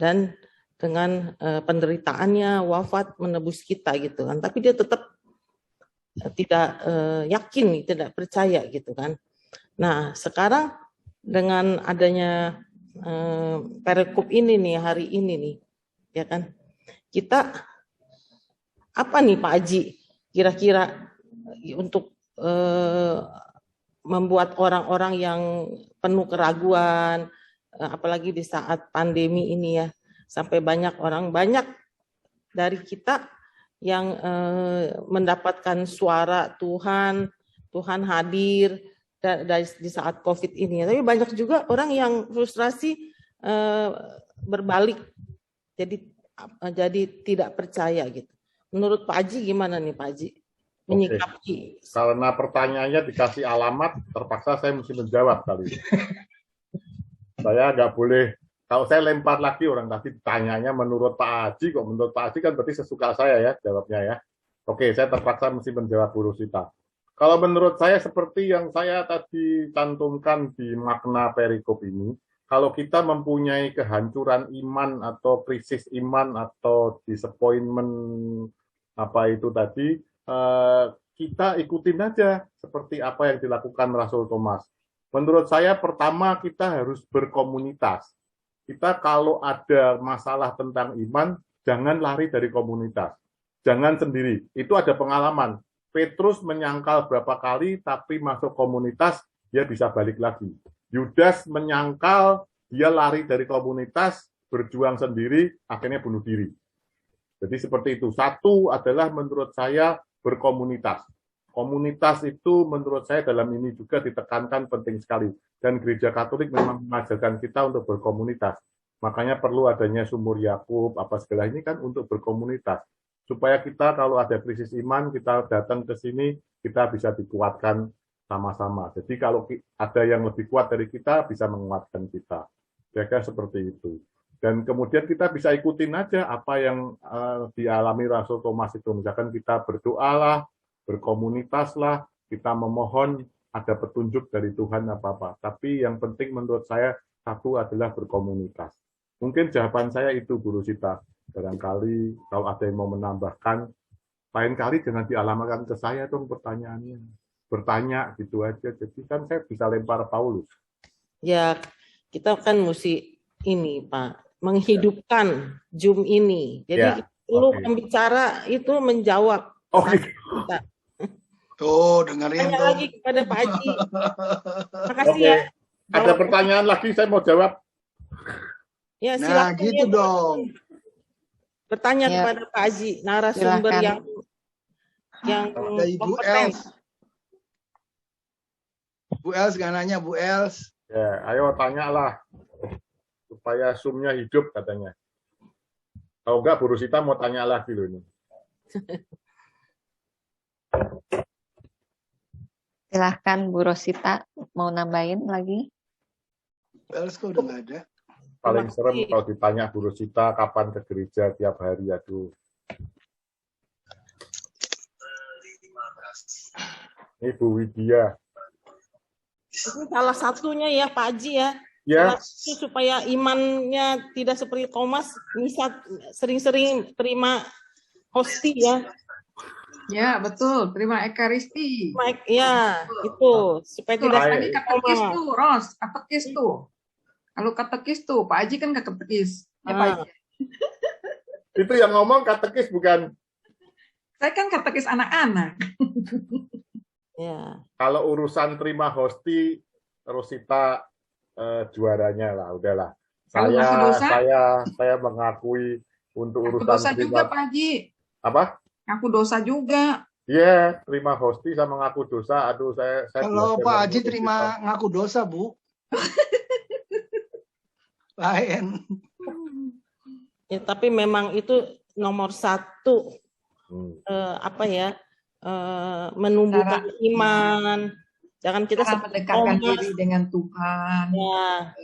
dan dengan penderitaannya wafat menebus kita gitu kan. Tapi dia tetap tidak yakin, tidak percaya gitu kan. Nah sekarang dengan adanya perikop ini nih hari ini nih, ya kan, kita apa nih Pak Haji kira-kira untuk membuat orang-orang yang penuh keraguan, apalagi di saat pandemi ini ya, sampai banyak dari kita yang mendapatkan suara Tuhan hadir di saat COVID ini. Tapi banyak juga orang yang frustrasi berbalik, jadi tidak percaya gitu. Menurut Pak Haji gimana nih Pak Haji menyikapi? Karena pertanyaannya dikasih alamat, terpaksa saya mesti menjawab kali ini. Saya nggak boleh, kalau saya lempar lagi orang tadi tanyanya menurut Pak Haji, kok menurut Pak Haji kan berarti sesuka saya ya jawabnya ya. Oke, saya terpaksa mesti menjawab Bu Rosita. Kalau menurut saya seperti yang saya tadi cantumkan di makna perikop ini, kalau kita mempunyai kehancuran iman atau krisis iman atau disappointment apa itu tadi, kita ikutin aja seperti apa yang dilakukan Rasul Thomas. Menurut saya pertama kita harus berkomunitas. Kita kalau ada masalah tentang iman, jangan lari dari komunitas. Jangan sendiri. Itu ada pengalaman. Petrus menyangkal berapa kali, tapi masuk komunitas, dia bisa balik lagi. Yudas menyangkal, dia lari dari komunitas, berjuang sendiri, akhirnya bunuh diri. Jadi seperti itu. Satu adalah menurut saya berkomunitas. Komunitas itu menurut saya dalam ini juga ditekankan penting sekali. Dan gereja Katolik memang mengajarkan kita untuk berkomunitas. Makanya perlu adanya sumur Yakub, apa segala ini kan untuk berkomunitas. Supaya kita kalau ada krisis iman, kita datang ke sini, kita bisa dikuatkan sama-sama. Jadi kalau ada yang lebih kuat dari kita, bisa menguatkan kita. Kira-kira seperti itu. Dan kemudian kita bisa ikutin aja apa yang dialami Rasul Thomas itu. Misalkan kita berdoalah, berkomunitaslah, kita memohon ada petunjuk dari Tuhan apa-apa. Tapi yang penting menurut saya, satu adalah berkomunitas. Mungkin jawaban saya itu, Bu Rosita. Barangkali kalau ada yang mau menambahkan, lain kali jangan dialamatkan ke saya dong pertanyaannya. Bertanya gitu aja. Jadi kan saya bisa lempar Paulus. Ya, kita kan mesti ini, Pak, menghidupkan Zoom ini. Jadi perlu pembicara itu menjawab. Oh, gitu. Tuh, dengerin Tanya tuh. lagi kepada Pak Haji. Makasih ya. Ada pertanyaan lagi, saya mau jawab. Ya, Nah, silakan gitu ya, dong. bertanya Ya. kepada Pak Haji, narasumber Silakan. yang Ada Ibu kompeten. Els. Bu Els nggak nanya, Bu Els. Ya, ayo tanyalah. Supaya Zoom-nya hidup katanya. Kalau enggak, Bu Rosita mau tanya lagi loh ini. Silahkan Bu Rosita mau nambahin lagi. Bu Els kok udah nggak ada. Paling serem kalau ditanya Bu Rosita kapan ke gereja tiap hari, aduh. Ini Bu Widya. Itu salah satunya ya Pak Haji ya. Ya. Salah satu supaya imannya tidak seperti Thomas, bisa sering-sering terima hosti ya. Ya, betul. Terima Ekaristi. Ya, itu supaya tidak Tadi seperti katekis Thomas. tuh, Ros. Katekis tuh. Kalau katekis tuh, Pak Haji kan katekis. Ya, Pak Haji. Itu yang ngomong katekis bukan? Saya kan katekis anak-anak. Ya. Kalau urusan terima hosti, Rosita juaranya lah, udahlah. Kalau ngaku dosa? Saya mengakui untuk Ngaku urusan dosa juga, Pak Haji. Apa? Ngaku dosa juga. Iya, terima hosti sama ngaku dosa. Aduh, saya Kalau belajar Pak dari Haji Rosita. terima ngaku dosa, Bu. Lain. Ya, tapi memang itu nomor satu menumbuhkan iman. Jangan kita Cara seperti mendekatkan Thomas. diri dengan Tuhan. Ya.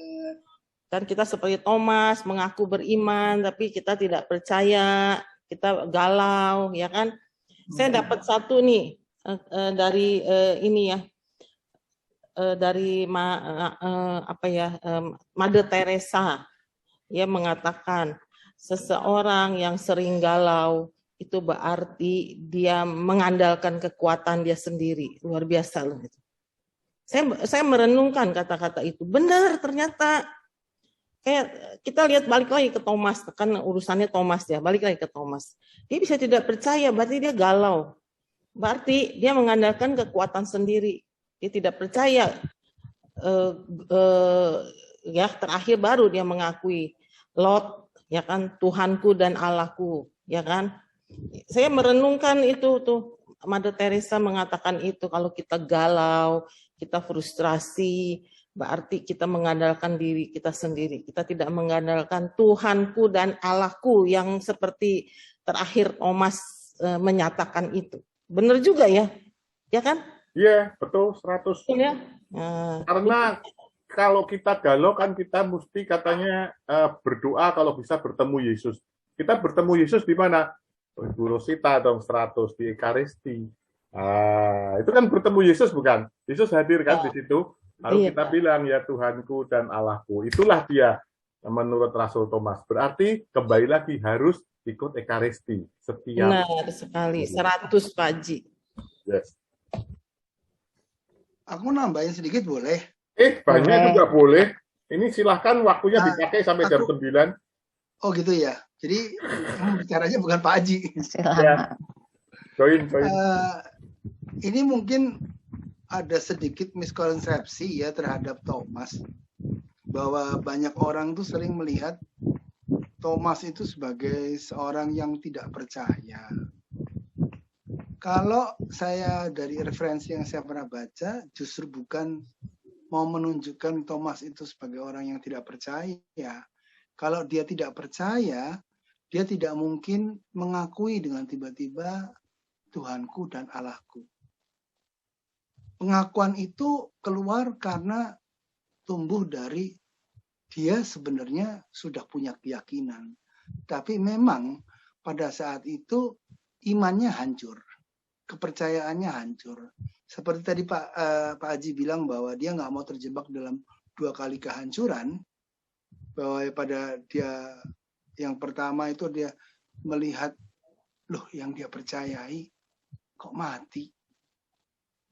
Dan kita seperti Thomas mengaku beriman, tapi kita tidak percaya, kita galau, ya kan? Saya dapat satu nih dari ini ya, dari Mother Teresa, ya mengatakan seseorang yang sering galau itu berarti dia mengandalkan kekuatan dia sendiri. Luar biasa loh itu. Saya merenungkan kata-kata itu. Benar ternyata. Kayak kita lihat balik lagi ke Thomas, kan urusannya Thomas ya, balik lagi ke Thomas. Dia bisa tidak percaya, berarti dia galau. Berarti dia mengandalkan kekuatan sendiri. Dia tidak percaya. Ya terakhir baru dia mengakui Lord, ya kan, Tuhanku dan Allahku, ya kan. Saya merenungkan itu tuh. Mother Teresa mengatakan itu, kalau kita galau, kita frustrasi, berarti kita mengandalkan diri kita sendiri. Kita tidak mengandalkan Tuhanku dan Allahku yang seperti terakhir Thomas menyatakan itu. Benar juga ya? Ya kan? Iya, betul, 100. Ya. Karena kalau kita galau kan kita mesti katanya berdoa kalau bisa bertemu Yesus. Kita bertemu Yesus di mana? Bu Rosita dong 100 di Ekaristi. Itu kan bertemu Yesus bukan? Yesus hadir kan di situ. Lalu kita bilang ya Tuhanku dan Allahku. Itulah dia menurut Rasul Thomas. Berarti kembali lagi harus ikut Ekaristi setiap. Benar sekali. 100 Pak Haji. Yes. Aku nambahin sedikit boleh? Banyak juga boleh. Ini silahkan waktunya dipakai sampai jam 9. Oh gitu ya. Jadi yang bicaranya bukan Pak Haji. Ya. Join. ini mungkin ada sedikit miskonsepsi ya terhadap Thomas, bahwa banyak orang tuh sering melihat Thomas itu sebagai seorang yang tidak percaya. Kalau saya dari referensi yang saya pernah baca, justru bukan mau menunjukkan Thomas itu sebagai orang yang tidak percaya. Kalau dia tidak percaya, dia tidak mungkin mengakui dengan tiba-tiba Tuhanku dan Allahku. Pengakuan itu keluar karena tumbuh dari dia sebenarnya sudah punya keyakinan. Tapi memang pada saat itu imannya hancur, kepercayaannya hancur. Seperti tadi Pak Haji bilang bahwa dia nggak mau terjebak dalam 2 kali kehancuran, bahwa pada dia yang pertama itu dia melihat, loh yang dia percayai kok mati,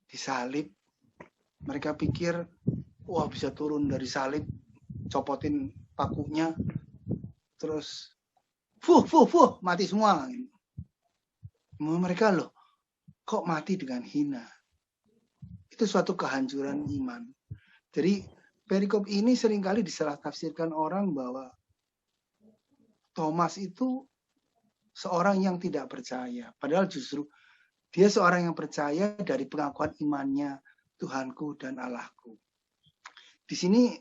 disalib. Mereka pikir, wah bisa turun dari salib, copotin pakunya, terus mati semua. Mereka loh, kok mati dengan hina. Itu suatu kehancuran iman. Jadi perikop ini seringkali disalah tafsirkan orang bahwa Thomas itu seorang yang tidak percaya. Padahal justru dia seorang yang percaya dari pengakuan imannya, Tuhanku dan Allahku. Di sini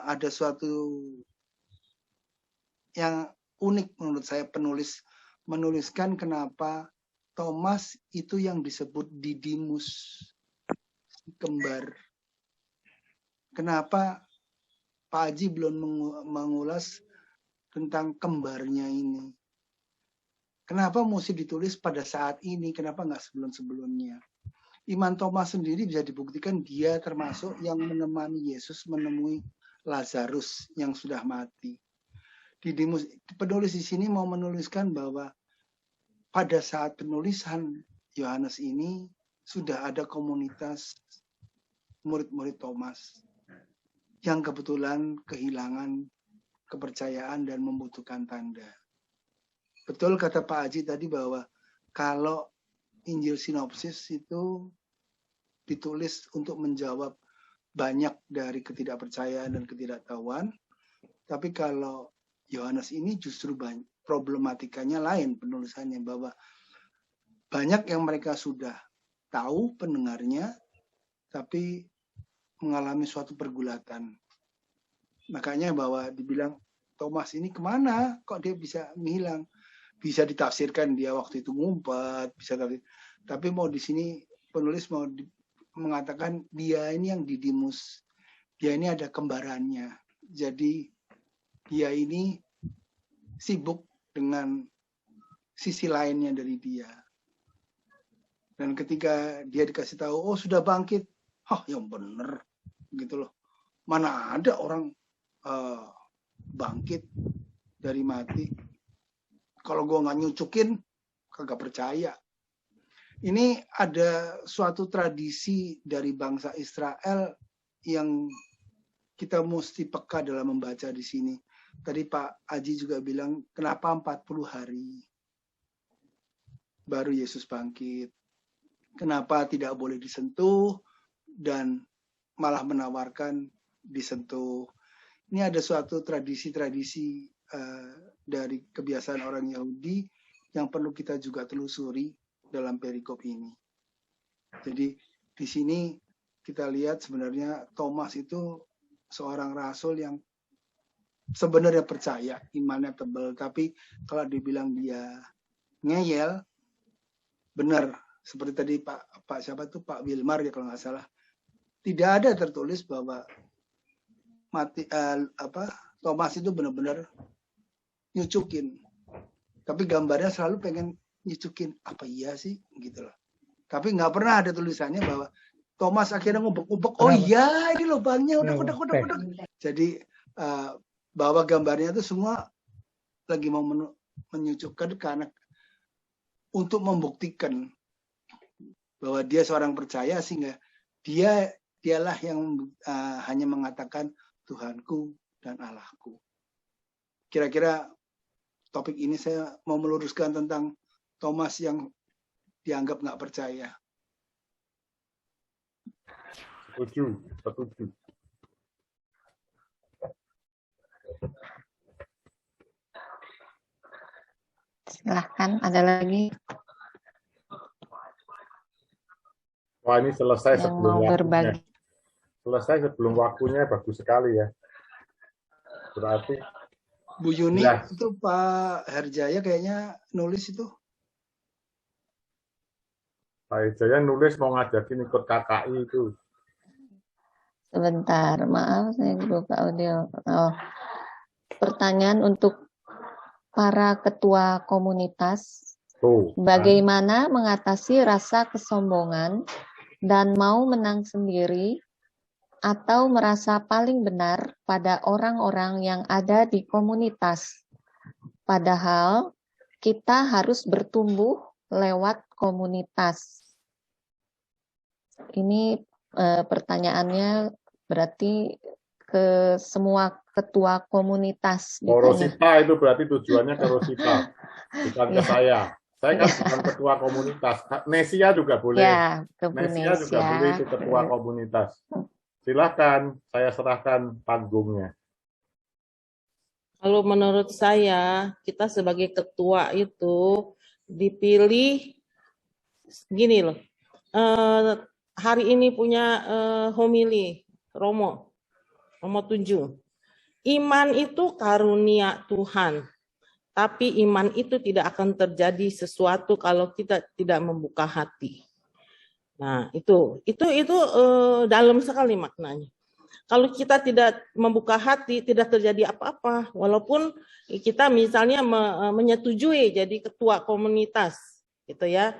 ada suatu yang unik menurut saya, penulis menuliskan kenapa Thomas itu yang disebut Didimus, kembar. Kenapa Pak Haji belum mengulas tentang kembarnya ini? Kenapa mesti ditulis pada saat ini? Kenapa nggak sebelum-sebelumnya? Iman Thomas sendiri bisa dibuktikan dia termasuk yang menemani Yesus menemui Lazarus yang sudah mati. Didimus, penulis di sini mau menuliskan bahwa pada saat penulisan Yohanes ini sudah ada komunitas murid-murid Thomas yang kebetulan kehilangan kepercayaan dan membutuhkan tanda. Betul kata Pak Haji tadi bahwa kalau Injil sinopsis itu ditulis untuk menjawab banyak dari ketidakpercayaan dan ketidaktahuan, tapi kalau Yohanes ini justru problematikanya lain penulisannya, bahwa banyak yang mereka sudah tahu pendengarnya, tapi mengalami suatu pergulatan. Makanya bahwa dibilang Thomas ini kemana? Kok dia bisa menghilang? Bisa ditafsirkan dia waktu itu ngumpet, bisa tapi mau di sini penulis mau mengatakan dia ini yang Didimus. Dia ini ada kembarannya. Jadi dia ini sibuk dengan sisi lainnya dari dia. Dan ketika dia dikasih tahu, oh sudah bangkit, yang bener, gitu loh. Mana ada orang bangkit dari mati? Kalau gue nggak nyucukin, kagak percaya. Ini ada suatu tradisi dari bangsa Israel yang kita mesti peka dalam membaca di sini. Tadi Pak Haji juga bilang, kenapa 40 hari baru Yesus bangkit? Kenapa tidak boleh disentuh dan malah menawarkan disentuh? Ini ada suatu tradisi-tradisi dari kebiasaan orang Yahudi yang perlu kita juga telusuri dalam perikop ini. Jadi di sini kita lihat sebenarnya Thomas itu seorang rasul yang sebenarnya percaya, imannya tebal, tapi kalau dibilang dia ngeyel, benar. Seperti tadi Pak siapa tuh, Pak Wilmar ya kalau nggak salah, tidak ada tertulis bahwa Thomas itu benar-benar nyucukin, tapi gambarnya selalu pengen nyucukin, apa iya sih gitu loh. Tapi nggak pernah ada tulisannya bahwa Thomas akhirnya ngubek-ngubek, oh iya ini lubangnya udah. Jadi bahwa gambarnya itu semua lagi mau menyucukkan karena untuk membuktikan bahwa dia seorang percaya, sehingga dialah yang hanya mengatakan Tuhanku dan Allahku. Kira-kira topik ini saya mau meluruskan tentang Thomas yang dianggap nggak percaya. Setuju. Silahkan, ada lagi Wah, ini selesai yang sebelum mau waktunya. berbagi. Selesai sebelum waktunya, bagus sekali ya. Berarti Bu Yuni, ya. itu Pak Herjaya kayaknya nulis itu. Pak Jaya nulis mau ngajakin ikut KKI itu. Sebentar, maaf saya lupa audio. Oh, pertanyaan untuk para ketua komunitas. Tuh, Bagaimana mengatasi rasa kesombongan dan mau menang sendiri atau merasa paling benar pada orang-orang yang ada di komunitas. Padahal kita harus bertumbuh lewat komunitas. Ini pertanyaannya berarti ke semua ketua komunitas. Rosita itu berarti tujuannya ke Rosita, bukan ke saya. Saya kan bukan ketua komunitas. Nesia juga boleh. Ya, Nesia juga boleh itu ketua komunitas. Silakan, saya serahkan panggungnya. Kalau menurut saya, kita sebagai ketua itu dipilih gini loh. Hari ini punya homili Romo 7. Iman itu karunia Tuhan. Tapi iman itu tidak akan terjadi sesuatu kalau kita tidak membuka hati. Nah, itu dalam sekali maknanya. Kalau kita tidak membuka hati, tidak terjadi apa-apa. Walaupun kita misalnya menyetujui jadi ketua komunitas, gitu ya.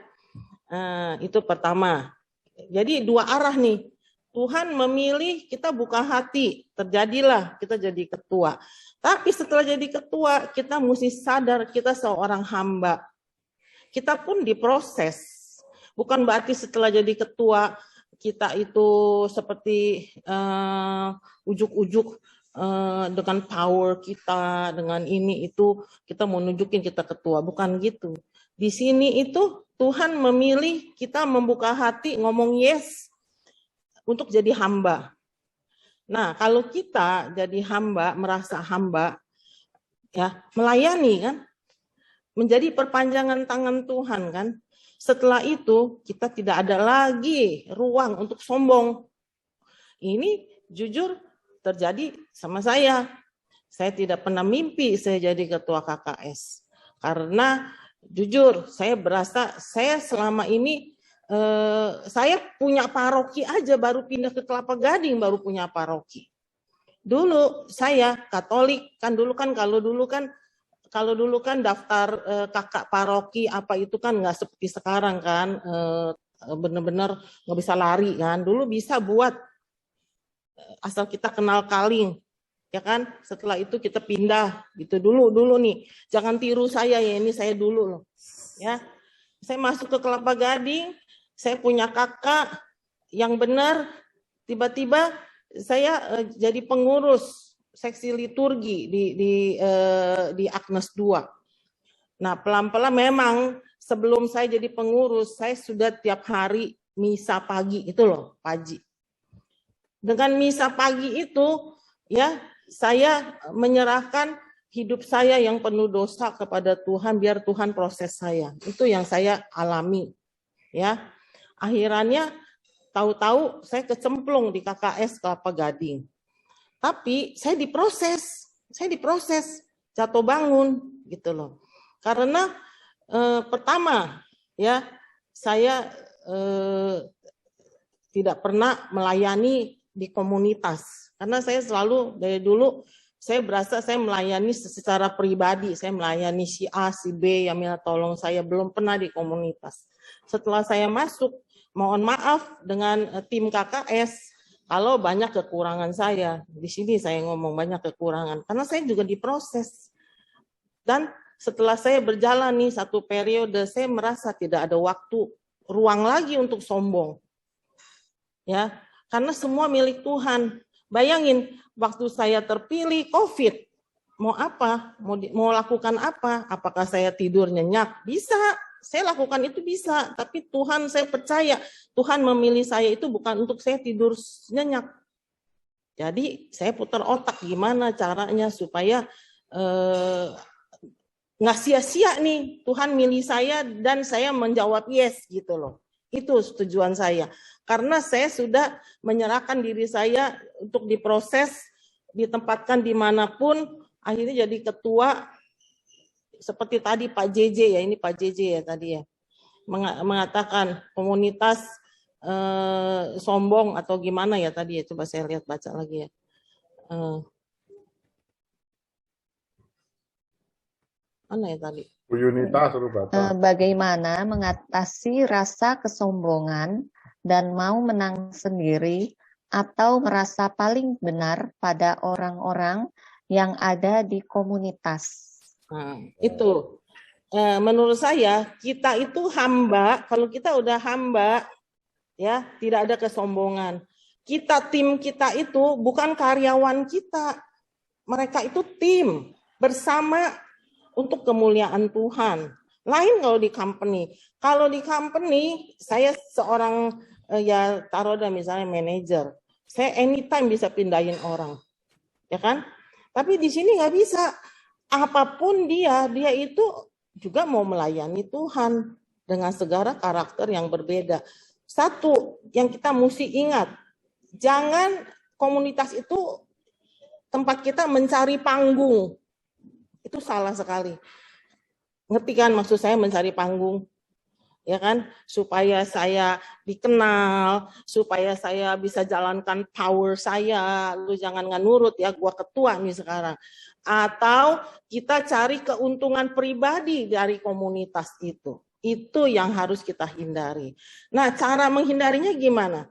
Itu pertama. Jadi dua arah nih. Tuhan memilih kita buka hati, terjadilah kita jadi ketua. Tapi setelah jadi ketua, kita mesti sadar kita seorang hamba. Kita pun diproses. Bukan berarti setelah jadi ketua, kita itu seperti ujuk-ujuk dengan power kita, dengan ini itu, kita mau nunjukin kita ketua. Bukan gitu. Di sini itu Tuhan memilih kita membuka hati, ngomong yes, untuk jadi hamba. Nah, kalau kita jadi hamba, merasa hamba, ya melayani kan, menjadi perpanjangan tangan Tuhan kan. Setelah itu kita tidak ada lagi ruang untuk sombong. Ini jujur terjadi sama saya. Saya tidak pernah mimpi saya jadi ketua KKS. Karena jujur saya berasa saya selama ini saya punya paroki aja, baru pindah ke Kelapa Gading baru punya paroki. Dulu saya Katolik kan, kalau dulu kan daftar kakak paroki apa itu kan nggak seperti sekarang kan, bener-bener nggak bisa lari kan. Dulu bisa buat asal kita kenal kaling, ya kan. Setelah itu kita pindah gitu dulu nih. Jangan tiru saya ya, ini saya dulu loh, ya. Saya masuk ke Kelapa Gading. Saya punya kakak yang benar, tiba-tiba saya jadi pengurus seksi liturgi di Agnes 2. Nah, pelan-pelan memang sebelum saya jadi pengurus, saya sudah tiap hari misa pagi itu loh, pagi. Dengan misa pagi itu, ya, saya menyerahkan hidup saya yang penuh dosa kepada Tuhan, biar Tuhan proses saya. Itu yang saya alami, ya. Akhirnya tahu-tahu saya kecemplung di KKS Kelapa Gading. Tapi saya diproses, jatuh bangun gitu loh. Karena pertama ya saya tidak pernah melayani di komunitas. Karena saya selalu dari dulu saya berasa saya melayani secara pribadi, saya melayani si A, si B yang minta tolong saya, belum pernah di komunitas. Setelah saya masuk, mohon maaf dengan tim KKS kalau banyak kekurangan saya. Di sini saya ngomong banyak kekurangan karena saya juga diproses. Dan setelah saya berjalan nih satu periode, saya merasa tidak ada waktu, ruang lagi untuk sombong. Ya, karena semua milik Tuhan. Bayangin waktu saya terpilih COVID, mau apa? Mau lakukan apa? Apakah saya tidur nyenyak? Bisa. saya lakukan itu bisa, tapi Tuhan, saya percaya Tuhan memilih saya itu bukan untuk saya tidur nyenyak. Jadi saya putar otak gimana caranya supaya nggak sia-sia nih Tuhan milih saya dan saya menjawab yes gitu loh. Itu tujuan saya. Karena saya sudah menyerahkan diri saya untuk diproses, ditempatkan dimanapun, akhirnya jadi ketua. Seperti tadi Pak JJ ya, ini Pak JJ ya tadi ya, mengatakan komunitas sombong atau gimana ya tadi ya, coba saya lihat baca lagi ya. Mana ya tadi? Bu Yunita suruh baca. Bagaimana mengatasi rasa kesombongan dan mau menang sendiri atau merasa paling benar pada orang-orang yang ada di komunitas. Nah, itu menurut saya kita itu hamba. Kalau kita udah hamba, ya tidak ada kesombongan. Tim kita itu bukan karyawan kita, mereka itu tim bersama untuk kemuliaan Tuhan. Lain kalau di company. Kalau di company, saya seorang ya taruh dah misalnya manajer, saya anytime bisa pindahin orang, ya kan? Tapi di sini nggak bisa. Apapun dia itu juga mau melayani Tuhan dengan segala karakter yang berbeda. Satu yang kita mesti ingat, jangan komunitas itu tempat kita mencari panggung. Itu salah sekali. Ngerti kan maksud saya mencari panggung? Ya kan? Supaya saya dikenal, supaya saya bisa jalankan power saya. Lu jangan nggak nurut ya, gua ketua nih sekarang. Atau kita cari keuntungan pribadi dari komunitas itu. Itu yang harus kita hindari. Nah, cara menghindarinya gimana?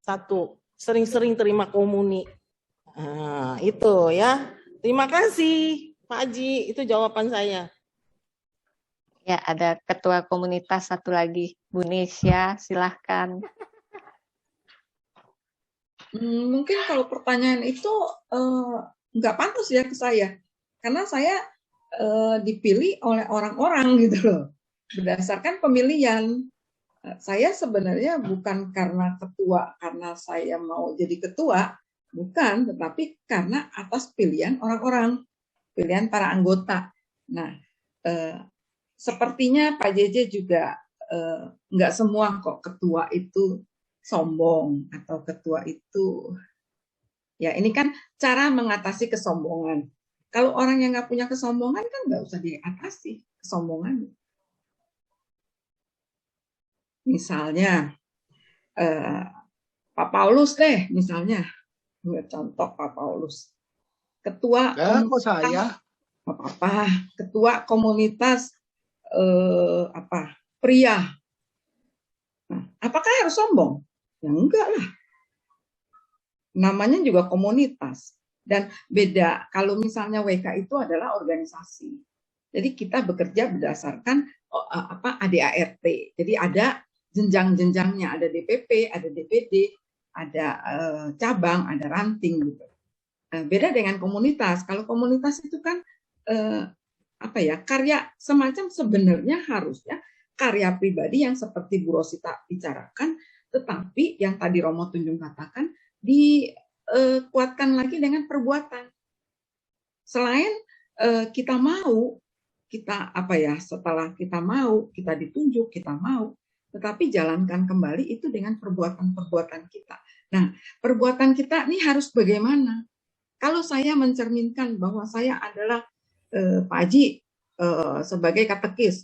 Satu, sering-sering terima komuni. Nah, itu ya. Terima kasih, Pak Haji. Itu jawaban saya. Ya, ada ketua komunitas satu lagi, Bu Nesya, silahkan. Mungkin kalau pertanyaan itu nggak pantas ya ke saya, karena saya dipilih oleh orang-orang gitu loh, berdasarkan pemilihan. Saya sebenarnya bukan karena ketua, karena saya mau jadi ketua, bukan, tetapi karena atas pilihan orang-orang, pilihan para anggota. Nah, sepertinya Pak JJ juga nggak semua kok ketua itu sombong atau ketua itu. Ya, ini kan cara mengatasi kesombongan. Kalau orang yang nggak punya kesombongan kan nggak usah diatasi kesombongan. Misalnya Pak Paulus deh, misalnya contoh Pak Paulus, ketua kok saya? Apa? Ketua komunitas pria. Nah, apakah harus sombong? Ya enggak lah. Namanya juga komunitas. Dan beda kalau misalnya WK itu adalah organisasi. Jadi kita bekerja berdasarkan ADART. Jadi ada jenjang-jenjangnya, ada DPP, ada DPD, ada cabang, ada ranting gitu. Beda dengan komunitas. Kalau komunitas itu kan karya semacam sebenarnya harusnya karya pribadi yang seperti Bu Rosita bicarakan, tetapi yang tadi Romo Tunjung katakan dikuatkan lagi dengan perbuatan. Selain kita mau, setelah kita mau, kita ditunjuk, kita mau, tetapi jalankan kembali itu dengan perbuatan-perbuatan kita. Nah, perbuatan kita ini harus bagaimana? Kalau saya mencerminkan bahwa saya adalah Pak Haji sebagai katekis,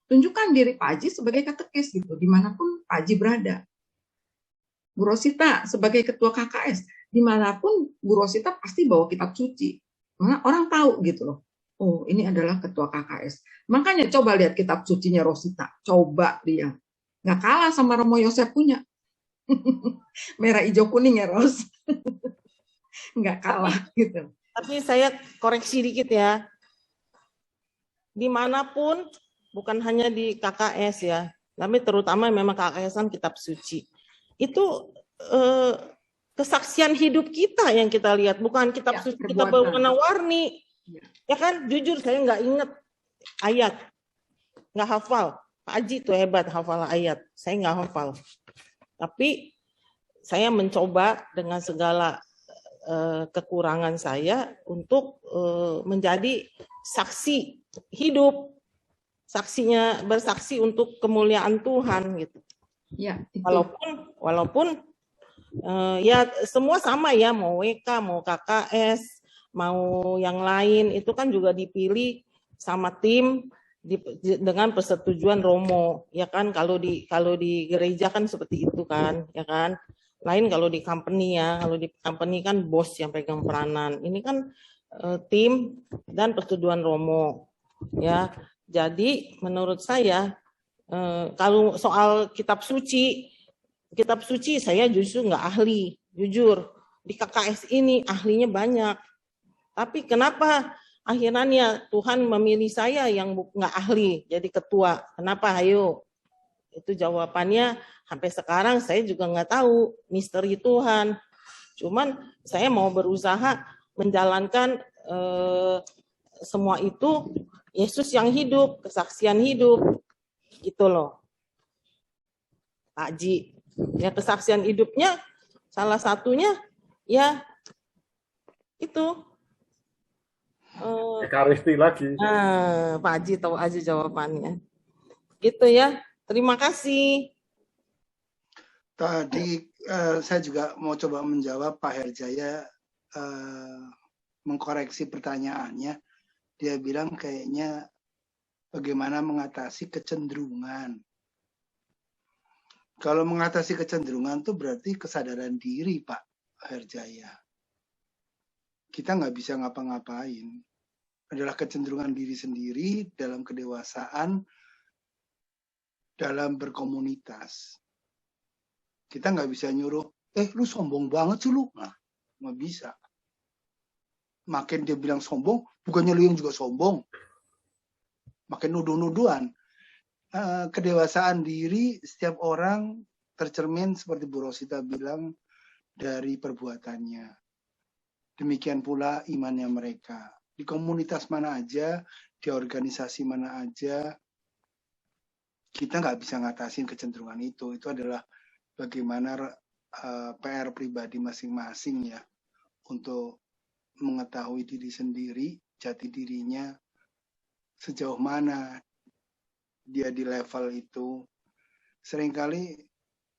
tunjukkan diri Pak Haji sebagai katekis gitu, dimanapun Pak Haji berada. Bu Rosita sebagai ketua KKS, dimanapun Bu Rosita pasti bawa kitab suci. Karena orang tahu gitu loh. Oh, ini adalah ketua KKS. Makanya coba lihat kitab sucinya Rosita. Coba dia. Nggak kalah sama Romo Yosef punya. Merah, hijau, kuning ya, Ros. Nggak kalah gitu. Tapi saya koreksi dikit ya. Dimanapun, bukan hanya di KKS ya, tapi terutama memang KKS-an kitab suci. Itu kesaksian hidup kita yang kita lihat, bukan kitab suci kita berwarna-warni. Ya kan, jujur saya nggak inget ayat. nggak hafal. Pak Aji tuh hebat hafal ayat, saya nggak hafal. Tapi saya mencoba dengan segala kekurangan saya untuk menjadi saksi hidup, bersaksi untuk kemuliaan Tuhan gitu. Ya, itu. Walaupun ya semua sama ya, mau WK, mau KKS, mau yang lain itu kan juga dipilih sama tim dengan persetujuan Romo, ya kan. Kalau di gereja kan seperti itu kan, ya kan. Lain kalau di company ya, kalau di company kan bos yang pegang peranan. Ini kan tim dan persetujuan Romo, ya. Jadi menurut saya kalau soal kitab suci saya justru nggak ahli, jujur. Di KKS ini ahlinya banyak. Tapi kenapa akhirnya Tuhan memilih saya yang nggak ahli jadi ketua? Kenapa? Ayo. Itu jawabannya sampai sekarang saya juga nggak tahu, misteri Tuhan. Cuman saya mau berusaha menjalankan semua itu Yesus yang hidup, kesaksian hidup, gitu loh. Pak Ji, ya kesaksian hidupnya salah satunya ya itu. Ekaristi lagi. Pak Haji tahu aja jawabannya. Gitu ya. Terima kasih. Tadi saya juga mau coba menjawab Pak Herjaya mengkoreksi pertanyaannya. Dia bilang kayaknya bagaimana mengatasi kecenderungan. Kalau mengatasi kecenderungan itu berarti kesadaran diri Pak Herjaya. Kita nggak bisa ngapa-ngapain. Adalah kecenderungan diri sendiri dalam kedewasaan, dalam berkomunitas. Kita nggak bisa nyuruh, lu sombong banget sih lu. Nah, nggak bisa. Makin dia bilang sombong, bukannya lu yang juga sombong. Makin nuduh-nuduhan. Kedewasaan diri setiap orang tercermin seperti Bu Rosita bilang dari perbuatannya. Demikian pula imannya mereka. Di komunitas mana aja, di organisasi mana aja, kita nggak bisa ngatasin kecenderungan itu. Itu adalah bagaimana PR pribadi masing-masing ya, untuk mengetahui diri sendiri, jati dirinya, sejauh mana dia di level itu. Seringkali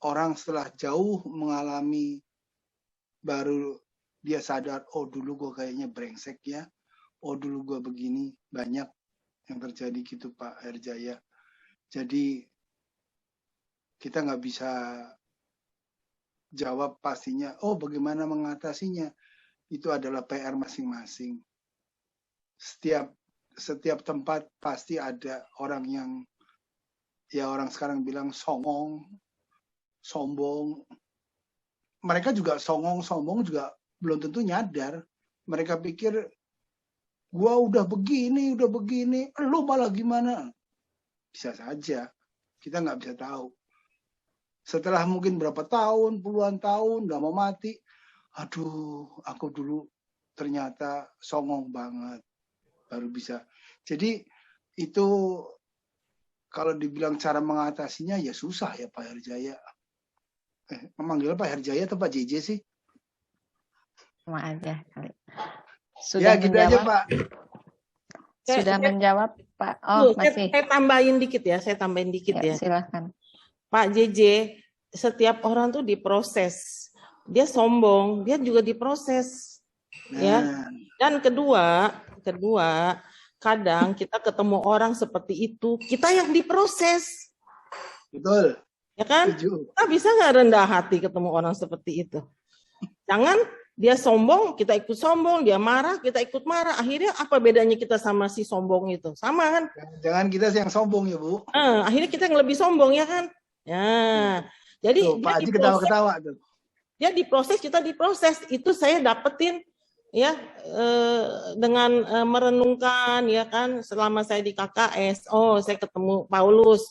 orang setelah jauh mengalami, baru dia sadar, oh dulu gue kayaknya brengsek ya, oh dulu gue begini. Banyak yang terjadi gitu Pak Herjaya. Jadi kita nggak bisa jawab pastinya, oh bagaimana mengatasinya. Itu adalah PR masing-masing. Setiap tempat pasti ada orang yang, ya orang sekarang bilang songong, sombong. Mereka juga songong, sombong juga belum tentu nyadar. Mereka pikir, gua udah begini, lu malah gimana? Bisa saja, kita nggak bisa tahu. Setelah mungkin berapa tahun, puluhan tahun, udah mau mati, aduh, aku dulu ternyata songong banget, baru bisa. Jadi itu kalau dibilang cara mengatasinya ya susah ya Pak Herjaya. Memanggil Pak Herjaya atau Pak JJ sih? Sama aja kali. Sudah ya gitu aja Pak. Sudah menjawab Pak. Oh masih. Saya tambahin dikit ya. Silakan. Pak JJ, setiap orang tuh diproses. Dia sombong, dia juga diproses. Ya. Dan kedua, kadang kita ketemu orang seperti itu, kita yang diproses. Betul. Ya kan? Kita bisa nggak rendah hati ketemu orang seperti itu? Jangan dia sombong, kita ikut sombong, dia marah, kita ikut marah. Akhirnya apa bedanya kita sama si sombong itu? Sama kan? Jangan kita yang sombong ya Bu. Akhirnya kita yang lebih sombong ya kan? Ya. Jadi tuh, Pak Haji ketawa-ketawa tuh. Dia diproses, kita diproses. Itu saya dapetin ya dengan merenungkan ya kan selama saya di KKS. Oh, saya ketemu Paulus.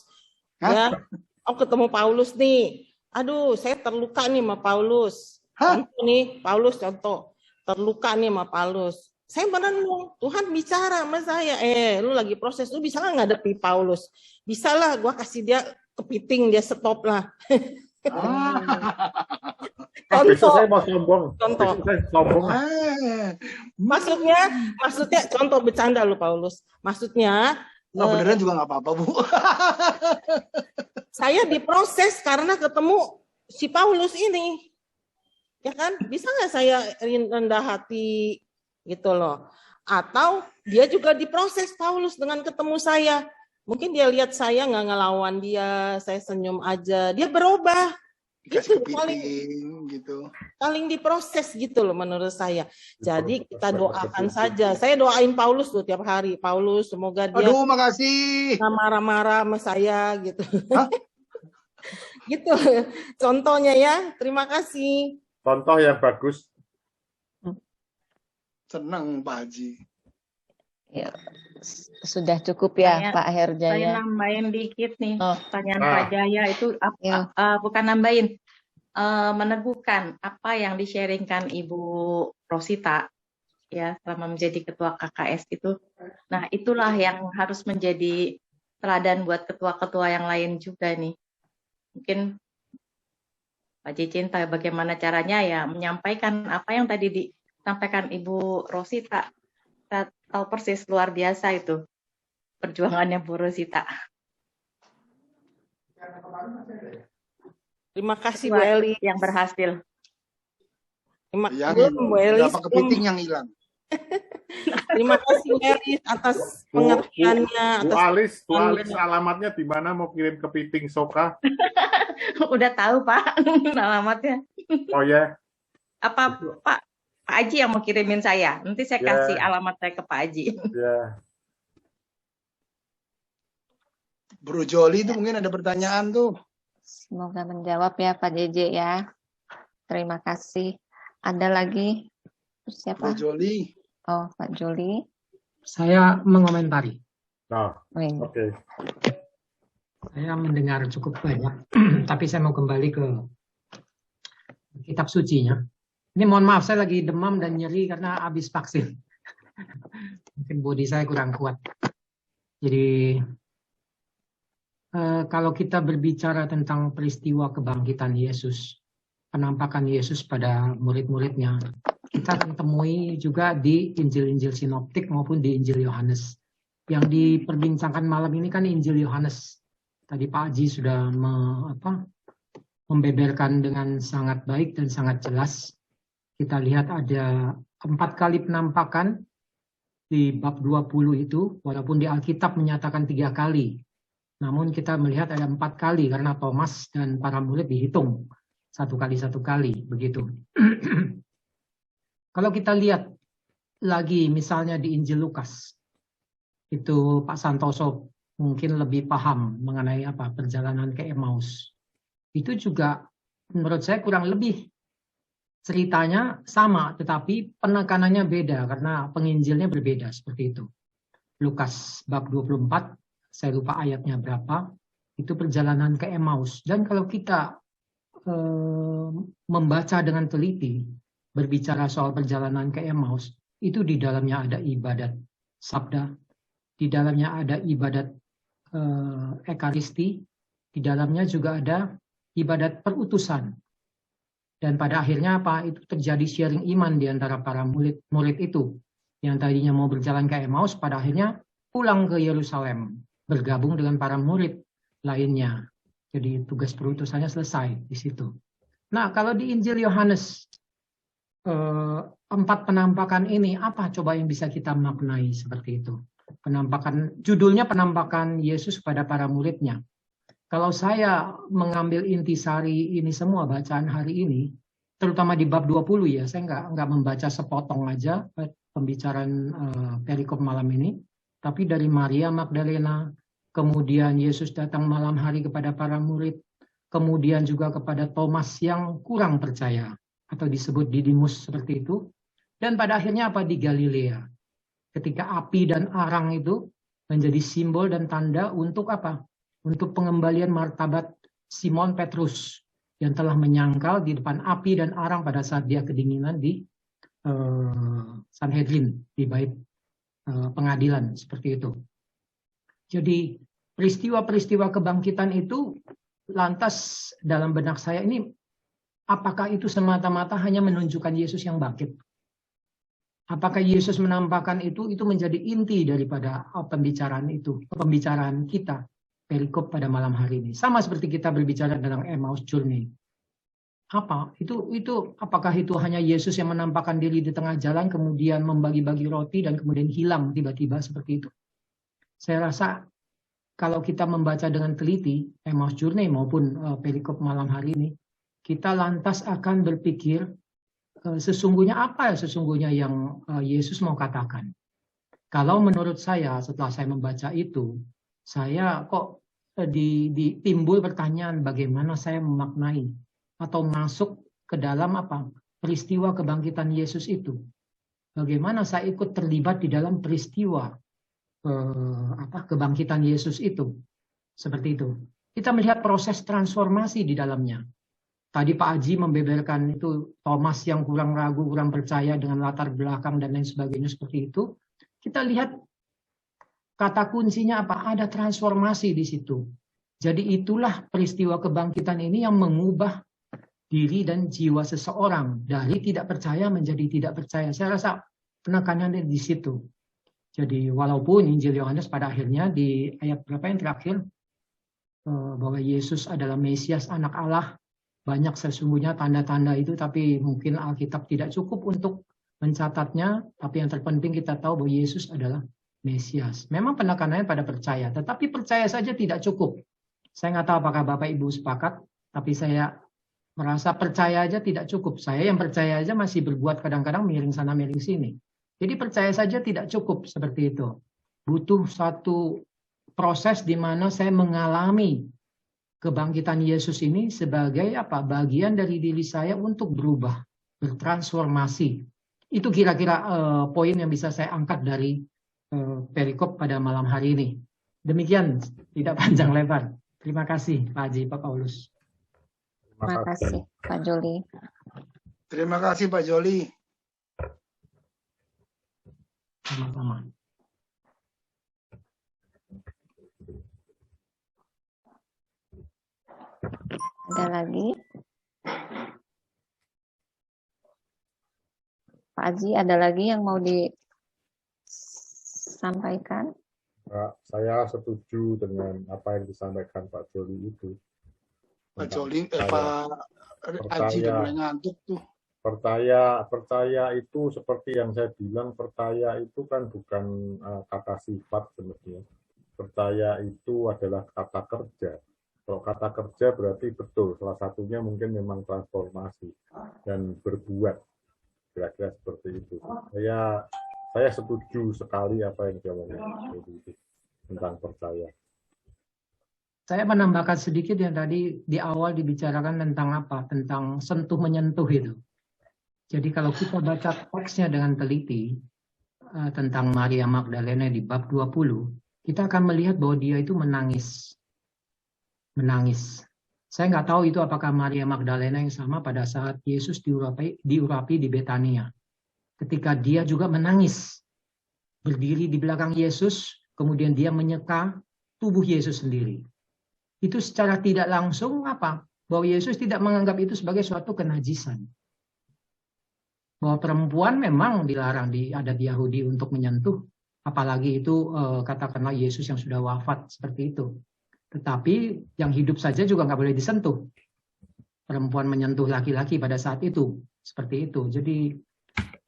Ya. Oh, ketemu Paulus nih. Aduh, saya terluka nih sama Paulus. Contoh nih, Paulus contoh. Terluka nih sama Paulus. Saya merenung, Tuhan bicara sama saya, lu lagi proses, lu bisa nggak ngadepi Paulus? Bisa lah, gue kasih dia kepiting, dia stop lah. Besok saya mau sombong. Contoh. Besok saya sombong. Maksudnya contoh bercanda lu Paulus. Maksudnya beneran juga nggak apa-apa, Bu. Saya diproses karena ketemu si Paulus ini. Ya kan? Bisa nggak saya rendah hati gitu loh. Atau dia juga diproses Paulus dengan ketemu saya. Mungkin dia lihat saya nggak ngelawan dia, saya senyum aja. Dia berubah. Dikasih Itu kepiting gitu. paling diproses gitu loh menurut saya. Jadi kita doakan saja. Saya doain Paulus tuh tiap hari. Paulus semoga dia Aduh, makasih. nggak marah-marah sama saya gitu. Gitu. Contohnya ya. Terima kasih. Contoh yang bagus. Senang Pak Haji. Ya, sudah cukup ya Pak Herjaya. Saya nambahin dikit nih, pertanyaan Nah. Pak Jaya itu bukan nambahin, meneguhkan apa yang di-sharingkan Ibu Rosita ya selama menjadi ketua KKS itu. Nah, itulah yang harus menjadi teladan buat ketua-ketua yang lain juga nih. Mungkin Pak Cicin tahu bagaimana caranya ya menyampaikan apa yang tadi disampaikan Ibu Rosita. Kita tahu persis luar biasa itu perjuangannya Bu Rosita. Terima kasih Bu Eli yang berhasil. Bu Eli. Berapa kepiting yang hilang? Terima kasih Bu Eli atas pengertiannya. Bu Alis alamatnya di mana mau kirim kepiting Soka? Udah tahu Pak alamatnya. Oh ya. Apa Pak Aji yang mau kirimin saya? Nanti saya kasih alamat saya ke Pak Aji. Ya. Bro Joli itu mungkin ada pertanyaan tuh. Semoga menjawab ya Pak JJ ya. Terima kasih. Ada lagi? Siapa? Bro Joli. Oh, Pak Joli. Saya mengomentari. Nah, oke. Saya mendengar cukup banyak, tapi saya mau kembali ke kitab sucinya. Ini mohon maaf, saya lagi demam dan nyeri karena habis vaksin. Mungkin bodi saya kurang kuat. Jadi, kalau kita berbicara tentang peristiwa kebangkitan Yesus, penampakan Yesus pada murid-muridnya, kita akan temui juga di Injil-Injil Sinoptik maupun di Injil Yohanes. Yang diperbincangkan malam ini kan Injil Yohanes. Tadi Pak Haji sudah membeberkan dengan sangat baik dan sangat jelas. Kita lihat ada 4 kali penampakan di bab 20 itu, walaupun di Alkitab menyatakan 3 kali. Namun kita melihat ada 4 kali karena Thomas dan para murid dihitung 1 kali, begitu. Kalau kita lihat lagi misalnya di Injil Lukas, itu Pak Santoso mungkin lebih paham mengenai perjalanan ke Emmaus. Itu juga menurut saya kurang lebih ceritanya sama, tetapi penekanannya beda karena penginjilnya berbeda seperti itu. Lukas bab 24, saya lupa ayatnya berapa, itu perjalanan ke Emmaus. Dan kalau kita membaca dengan teliti, berbicara soal perjalanan ke Emmaus, itu di dalamnya ada ibadat sabda, di dalamnya ada ibadat ekaristi, di dalamnya juga ada ibadat perutusan. Dan pada akhirnya itu terjadi sharing iman di antara para murid itu. Yang tadinya mau berjalan ke Emmaus, pada akhirnya pulang ke Yerusalem, bergabung dengan para murid lainnya. Jadi tugas perutusannya selesai di situ. Nah, kalau di Injil Yohanes, 4 penampakan ini, apa coba yang bisa kita maknai seperti itu? Judulnya penampakan Yesus pada para muridnya. Kalau saya mengambil intisari ini semua bacaan hari ini, terutama di bab 20 ya, saya nggak membaca sepotong aja pembicaraan perikop malam ini, tapi dari Maria Magdalena, kemudian Yesus datang malam hari kepada para murid, kemudian juga kepada Thomas yang kurang percaya, atau disebut Didimus seperti itu, dan pada akhirnya di Galilea, ketika api dan arang itu menjadi simbol dan tanda untuk untuk pengembalian martabat Simon Petrus yang telah menyangkal di depan api dan arang pada saat dia kedinginan di Sanhedrin, di bait pengadilan, seperti itu. Jadi peristiwa-peristiwa kebangkitan itu lantas dalam benak saya ini, apakah itu semata-mata hanya menunjukkan Yesus yang bangkit? Apakah Yesus menampakkan itu menjadi inti daripada pembicaraan itu, pembicaraan kita, perikop pada malam hari ini. Sama seperti kita berbicara tentang Emmaus Journey. Apa? Apakah itu hanya Yesus yang menampakkan diri di tengah jalan, kemudian membagi-bagi roti, dan kemudian hilang tiba-tiba seperti itu? Saya rasa kalau kita membaca dengan teliti Emmaus Journey maupun perikop malam hari ini, kita lantas akan berpikir, sesungguhnya apa sesungguhnya yang Yesus mau katakan. Kalau menurut saya, setelah saya membaca itu, saya kok timbul pertanyaan bagaimana saya memaknai atau masuk ke dalam peristiwa kebangkitan Yesus itu. Bagaimana saya ikut terlibat di dalam peristiwa kebangkitan Yesus itu. Seperti itu. Kita melihat proses transformasi di dalamnya. Tadi Pak Aji membeberkan itu Thomas yang kurang ragu, kurang percaya dengan latar belakang dan lain sebagainya seperti itu. Kita lihat kata kuncinya apa? Ada transformasi di situ. Jadi itulah peristiwa kebangkitan ini yang mengubah diri dan jiwa seseorang dari tidak percaya menjadi tidak percaya. Saya rasa penekanannya di situ. Jadi walaupun Injil Yohanes pada akhirnya di ayat berapa yang terakhir bahwa Yesus adalah Mesias, anak Allah, banyak sesungguhnya tanda-tanda itu, tapi mungkin Alkitab tidak cukup untuk mencatatnya. Tapi yang terpenting kita tahu bahwa Yesus adalah Mesias. Memang penekanannya pada percaya, tetapi percaya saja tidak cukup. Saya nggak tahu apakah Bapak Ibu sepakat, tapi saya merasa percaya aja tidak cukup. Saya yang percaya aja masih berbuat kadang-kadang miring sana miring sini. Jadi percaya saja tidak cukup seperti itu. Butuh satu proses di mana saya mengalami kebangkitan Yesus ini sebagai bagian dari diri saya untuk berubah, bertransformasi. Itu kira-kira poin yang bisa saya angkat dari perikop pada malam hari ini. Demikian, tidak panjang lebar. Terima kasih Pak Haji, Pak Paulus. Terima kasih Pak Joli. Terima kasih Pak Joli. Sama-sama. Ada lagi? Pak Haji, ada lagi yang mau disampaikan? Saya setuju dengan apa yang disampaikan Pak Joli itu. Pak Joli, Pak Haji udah mulai ngantuk tuh. Percaya itu seperti yang saya bilang, percaya itu kan bukan kata sifat sebenarnya. Percaya itu adalah kata kerja. Kalau kata kerja berarti betul, salah satunya mungkin memang transformasi dan berbuat, kira-kira seperti itu. Saya setuju sekali apa yang dia ngomong tentang percaya. Saya menambahkan sedikit yang tadi di awal dibicarakan tentang tentang sentuh menyentuh itu. Jadi kalau kita baca teksnya dengan teliti tentang Maria Magdalena di bab 20, kita akan melihat bahwa dia itu menangis. Saya nggak tahu itu apakah Maria Magdalena yang sama pada saat Yesus diurapi di Betania. Ketika dia juga menangis, berdiri di belakang Yesus, kemudian dia menyeka tubuh Yesus sendiri. Itu secara tidak langsung bahwa Yesus tidak menganggap itu sebagai suatu kenajisan. Bahwa perempuan memang dilarang di adat Yahudi untuk menyentuh, apalagi itu katakanlah Yesus yang sudah wafat seperti itu. Tetapi yang hidup saja juga nggak boleh disentuh. Perempuan menyentuh laki-laki pada saat itu, seperti itu. Jadi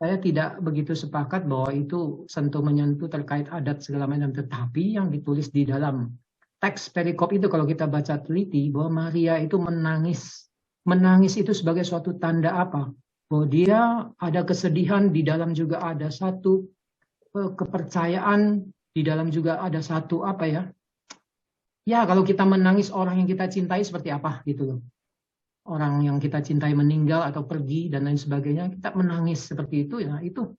saya tidak begitu sepakat bahwa itu sentuh menyentuh terkait adat segala macam. Tetapi yang ditulis di dalam teks perikop itu kalau kita baca teliti bahwa Maria itu menangis. Menangis itu sebagai suatu tanda apa? Bahwa dia ada kesedihan, di dalam juga ada satu kepercayaan, di dalam juga ada satu ya kalau kita menangis orang yang kita cintai seperti apa gitu loh. Orang yang kita cintai meninggal atau pergi dan lain sebagainya, kita menangis seperti itu ya, itu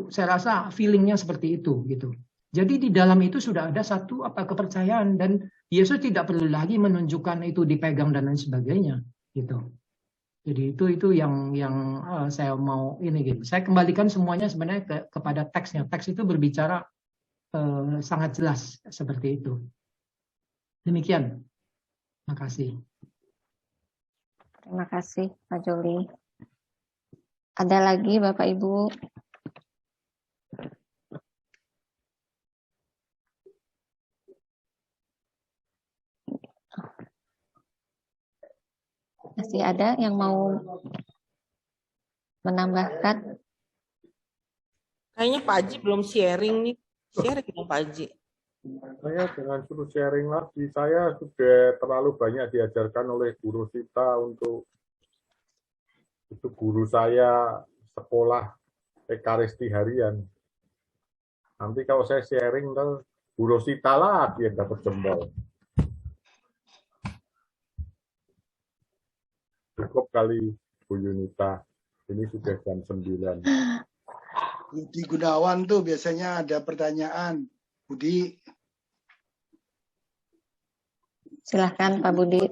saya rasa feelingnya seperti itu gitu. Jadi di dalam itu sudah ada satu kepercayaan, dan Yesus tidak perlu lagi menunjukkan itu dipegang dan lain sebagainya gitu. Jadi itu yang saya mau ini gitu. Saya kembalikan semuanya sebenarnya kepada teksnya. Teks itu berbicara sangat jelas seperti itu. Demikian. Terima kasih. Terima kasih Pak Joli. Ada lagi Bapak Ibu? Masih ada yang mau menambahkan? Kayaknya Pak Haji belum sharing nih. Sharing dong Pak Haji. Saya jangan suruh sharing lagi. Saya sudah terlalu banyak diajarkan oleh guru Sita untuk itu guru saya sekolah Ekaristi harian. Nanti kalau saya sharing, guru Sita lagi yang dapat jempol. Cukup kali Bu Yunita. Ini sudah jam 9. Budi Gunawan tuh biasanya ada pertanyaan. Budi. Silahkan Pak Budi.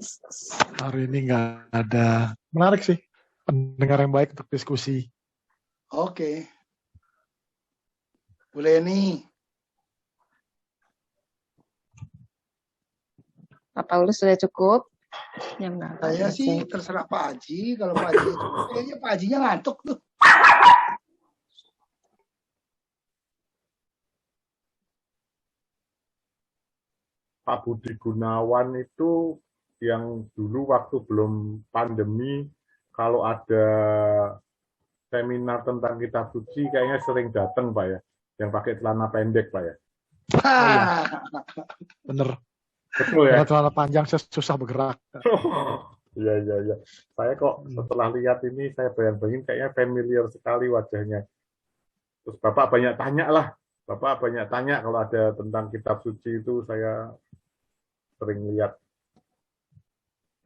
Hari ini nggak ada. Menarik sih. Pendengar yang baik untuk diskusi. Oke. Bu Leni. Pak Paulus sudah cukup? Saya sih terserah Pak Haji. Kalau Pak Haji, kayaknya Pak Hajinya ngantuk tuh. Pak Budi Gunawan itu yang dulu waktu belum pandemi, kalau ada seminar tentang kitab suci kayaknya sering datang Pak ya, yang pakai celana pendek Pak ya. Oh, iya. Bener. Betul ya. Dengan celana panjang saya susah bergerak. Iya. Saya kok setelah lihat ini saya bayang-bayangin kayaknya familiar sekali wajahnya. Terus Bapak banyak tanya lah. Bapak banyak tanya kalau ada tentang kitab suci itu saya sering lihat.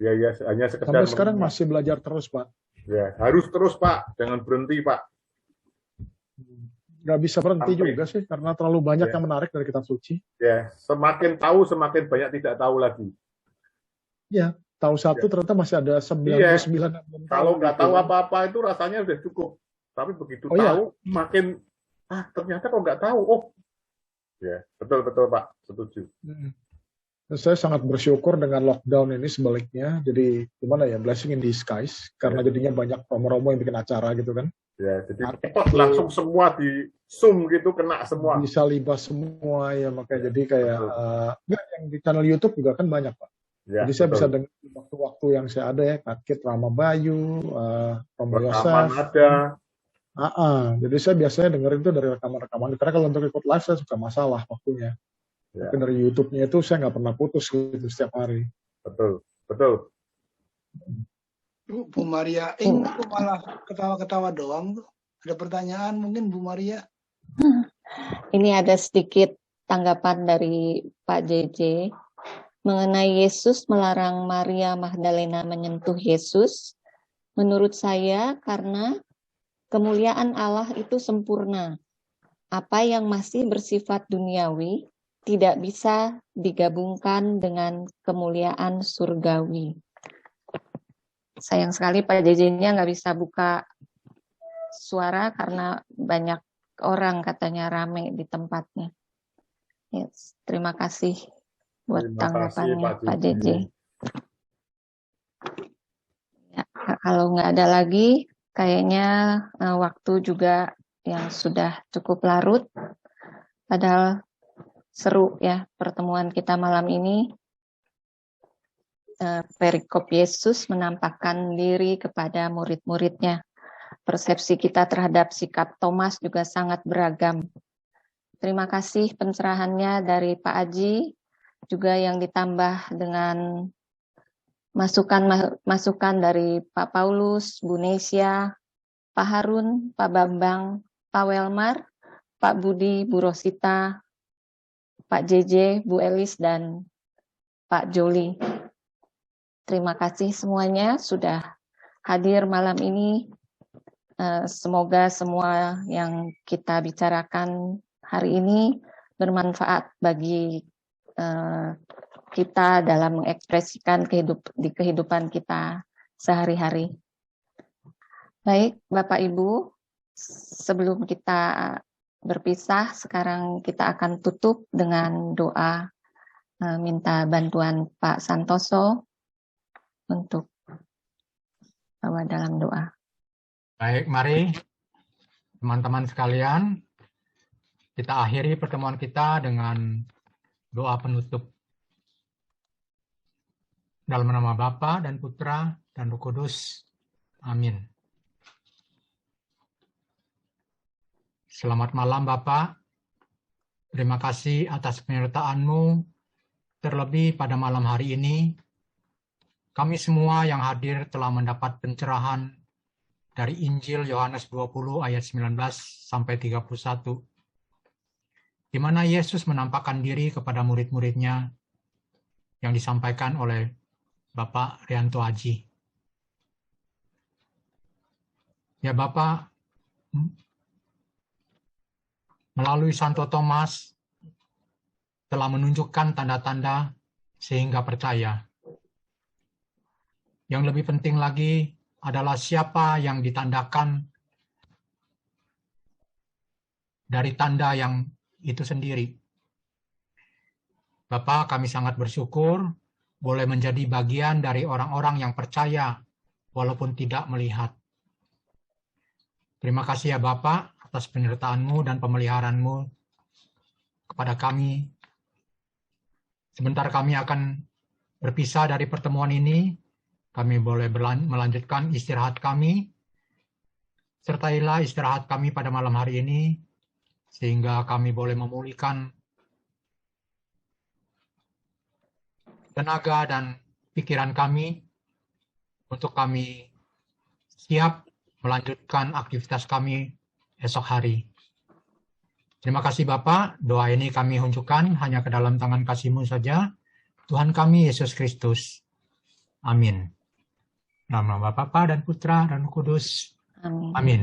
Ya, hanya sekedar sampai sekarang masih belajar terus, Pak. Ya, harus terus, Pak. Jangan berhenti, Pak. Nggak bisa berhenti juga sih, karena terlalu banyak yang menarik dari kitab suci. Ya, semakin tahu, semakin banyak tidak tahu lagi. Ya, tahu satu ternyata masih ada 99 yang belum tahu. Kalau nggak tahu apa-apa itu rasanya udah cukup. Tapi begitu tahu, makin, ternyata kok nggak tahu. Oh, ya, betul, Pak. Setuju. Saya sangat bersyukur dengan lockdown ini sebaliknya. Jadi gimana ya, blessing in disguise. Karena jadinya banyak romo-romo yang bikin acara gitu kan. Ya, jadi cepat langsung semua di Zoom gitu, kena semua. Bisa libas semua ya, makanya jadi kayak yang di channel YouTube juga kan banyak Pak. Ya, jadi saya bisa dengar waktu-waktu yang saya ada ya, Kakit Rama Bayu, Romo Yosef. Ada. Jadi saya biasanya dengerin itu dari rekaman-rekaman. Karena kalau untuk ikut live saya suka masalah waktunya. Ya. Tapi dari YouTube-nya itu saya nggak pernah putus gitu setiap hari. Betul. Bu Maria, itu malah ketawa-ketawa doang tuh. Ada pertanyaan mungkin Bu Maria? Ini ada sedikit tanggapan dari Pak JJ mengenai Yesus melarang Maria Magdalena menyentuh Yesus. Menurut saya karena kemuliaan Allah itu sempurna. Apa yang masih bersifat duniawi tidak bisa digabungkan dengan kemuliaan surgawi. Sayang sekali Pak JJ-nya nggak bisa buka suara karena banyak orang katanya rame di tempatnya. Yes, terima kasih buat tanggapannya Pak JJ. Ya, kalau nggak ada lagi, kayaknya waktu juga yang sudah cukup larut. Padahal seru ya pertemuan kita malam ini. Perikop Yesus menampakkan diri kepada murid-muridnya. Persepsi kita terhadap sikap Thomas juga sangat beragam. Terima kasih pencerahannya dari Pak Aji, juga yang ditambah dengan masukan dari Pak Paulus, Bu Nesia, Pak Harun, Pak Bambang, Pak Welmar, Pak Budi, Bu Rosita, Pak JJ, Bu Elis, dan Pak Joli. Terima kasih semuanya sudah hadir malam ini. Semoga semua yang kita bicarakan hari ini bermanfaat bagi kita dalam mengekspresikan di kehidupan kita sehari-hari. Baik, Bapak Ibu, sebelum kita berpisah, sekarang kita akan tutup dengan doa minta bantuan Pak Santoso untuk bawa dalam doa. Baik, mari teman-teman sekalian, kita akhiri pertemuan kita dengan doa penutup. Dalam nama Bapa dan Putra dan Roh Kudus. Amin. Selamat malam Bapak. Terima kasih atas penyertaan-Mu. Terlebih pada malam hari ini, kami semua yang hadir telah mendapat pencerahan dari Injil Yohanes 20 ayat 19 sampai 31, di mana Yesus menampakkan diri kepada murid-muridnya yang disampaikan oleh Bapak Rianto Haji. Ya Bapak, melalui Santo Thomas telah menunjukkan tanda-tanda sehingga percaya. Yang lebih penting lagi adalah siapa yang ditandakan dari tanda yang itu sendiri. Bapak, kami sangat bersyukur boleh menjadi bagian dari orang-orang yang percaya walaupun tidak melihat. Terima kasih ya Bapak atas penyertaan-Mu dan pemeliharaan-Mu kepada kami. Sebentar kami akan berpisah dari pertemuan ini. Kami boleh melanjutkan istirahat kami. Sertailah istirahat kami pada malam hari ini, sehingga kami boleh memulihkan tenaga dan pikiran kami untuk kami siap melanjutkan aktivitas kami esok hari. Terima kasih Bapak, doa ini kami unjukkan hanya ke dalam tangan kasih-Mu saja, Tuhan kami Yesus Kristus. Amin. Dalam nama Bapa dan Putra dan Roh Kudus. Amin. Amin.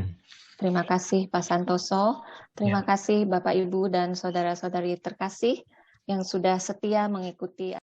Terima kasih Pak Santoso. Terima kasih Bapak, Ibu, dan saudara-saudari terkasih yang sudah setia mengikuti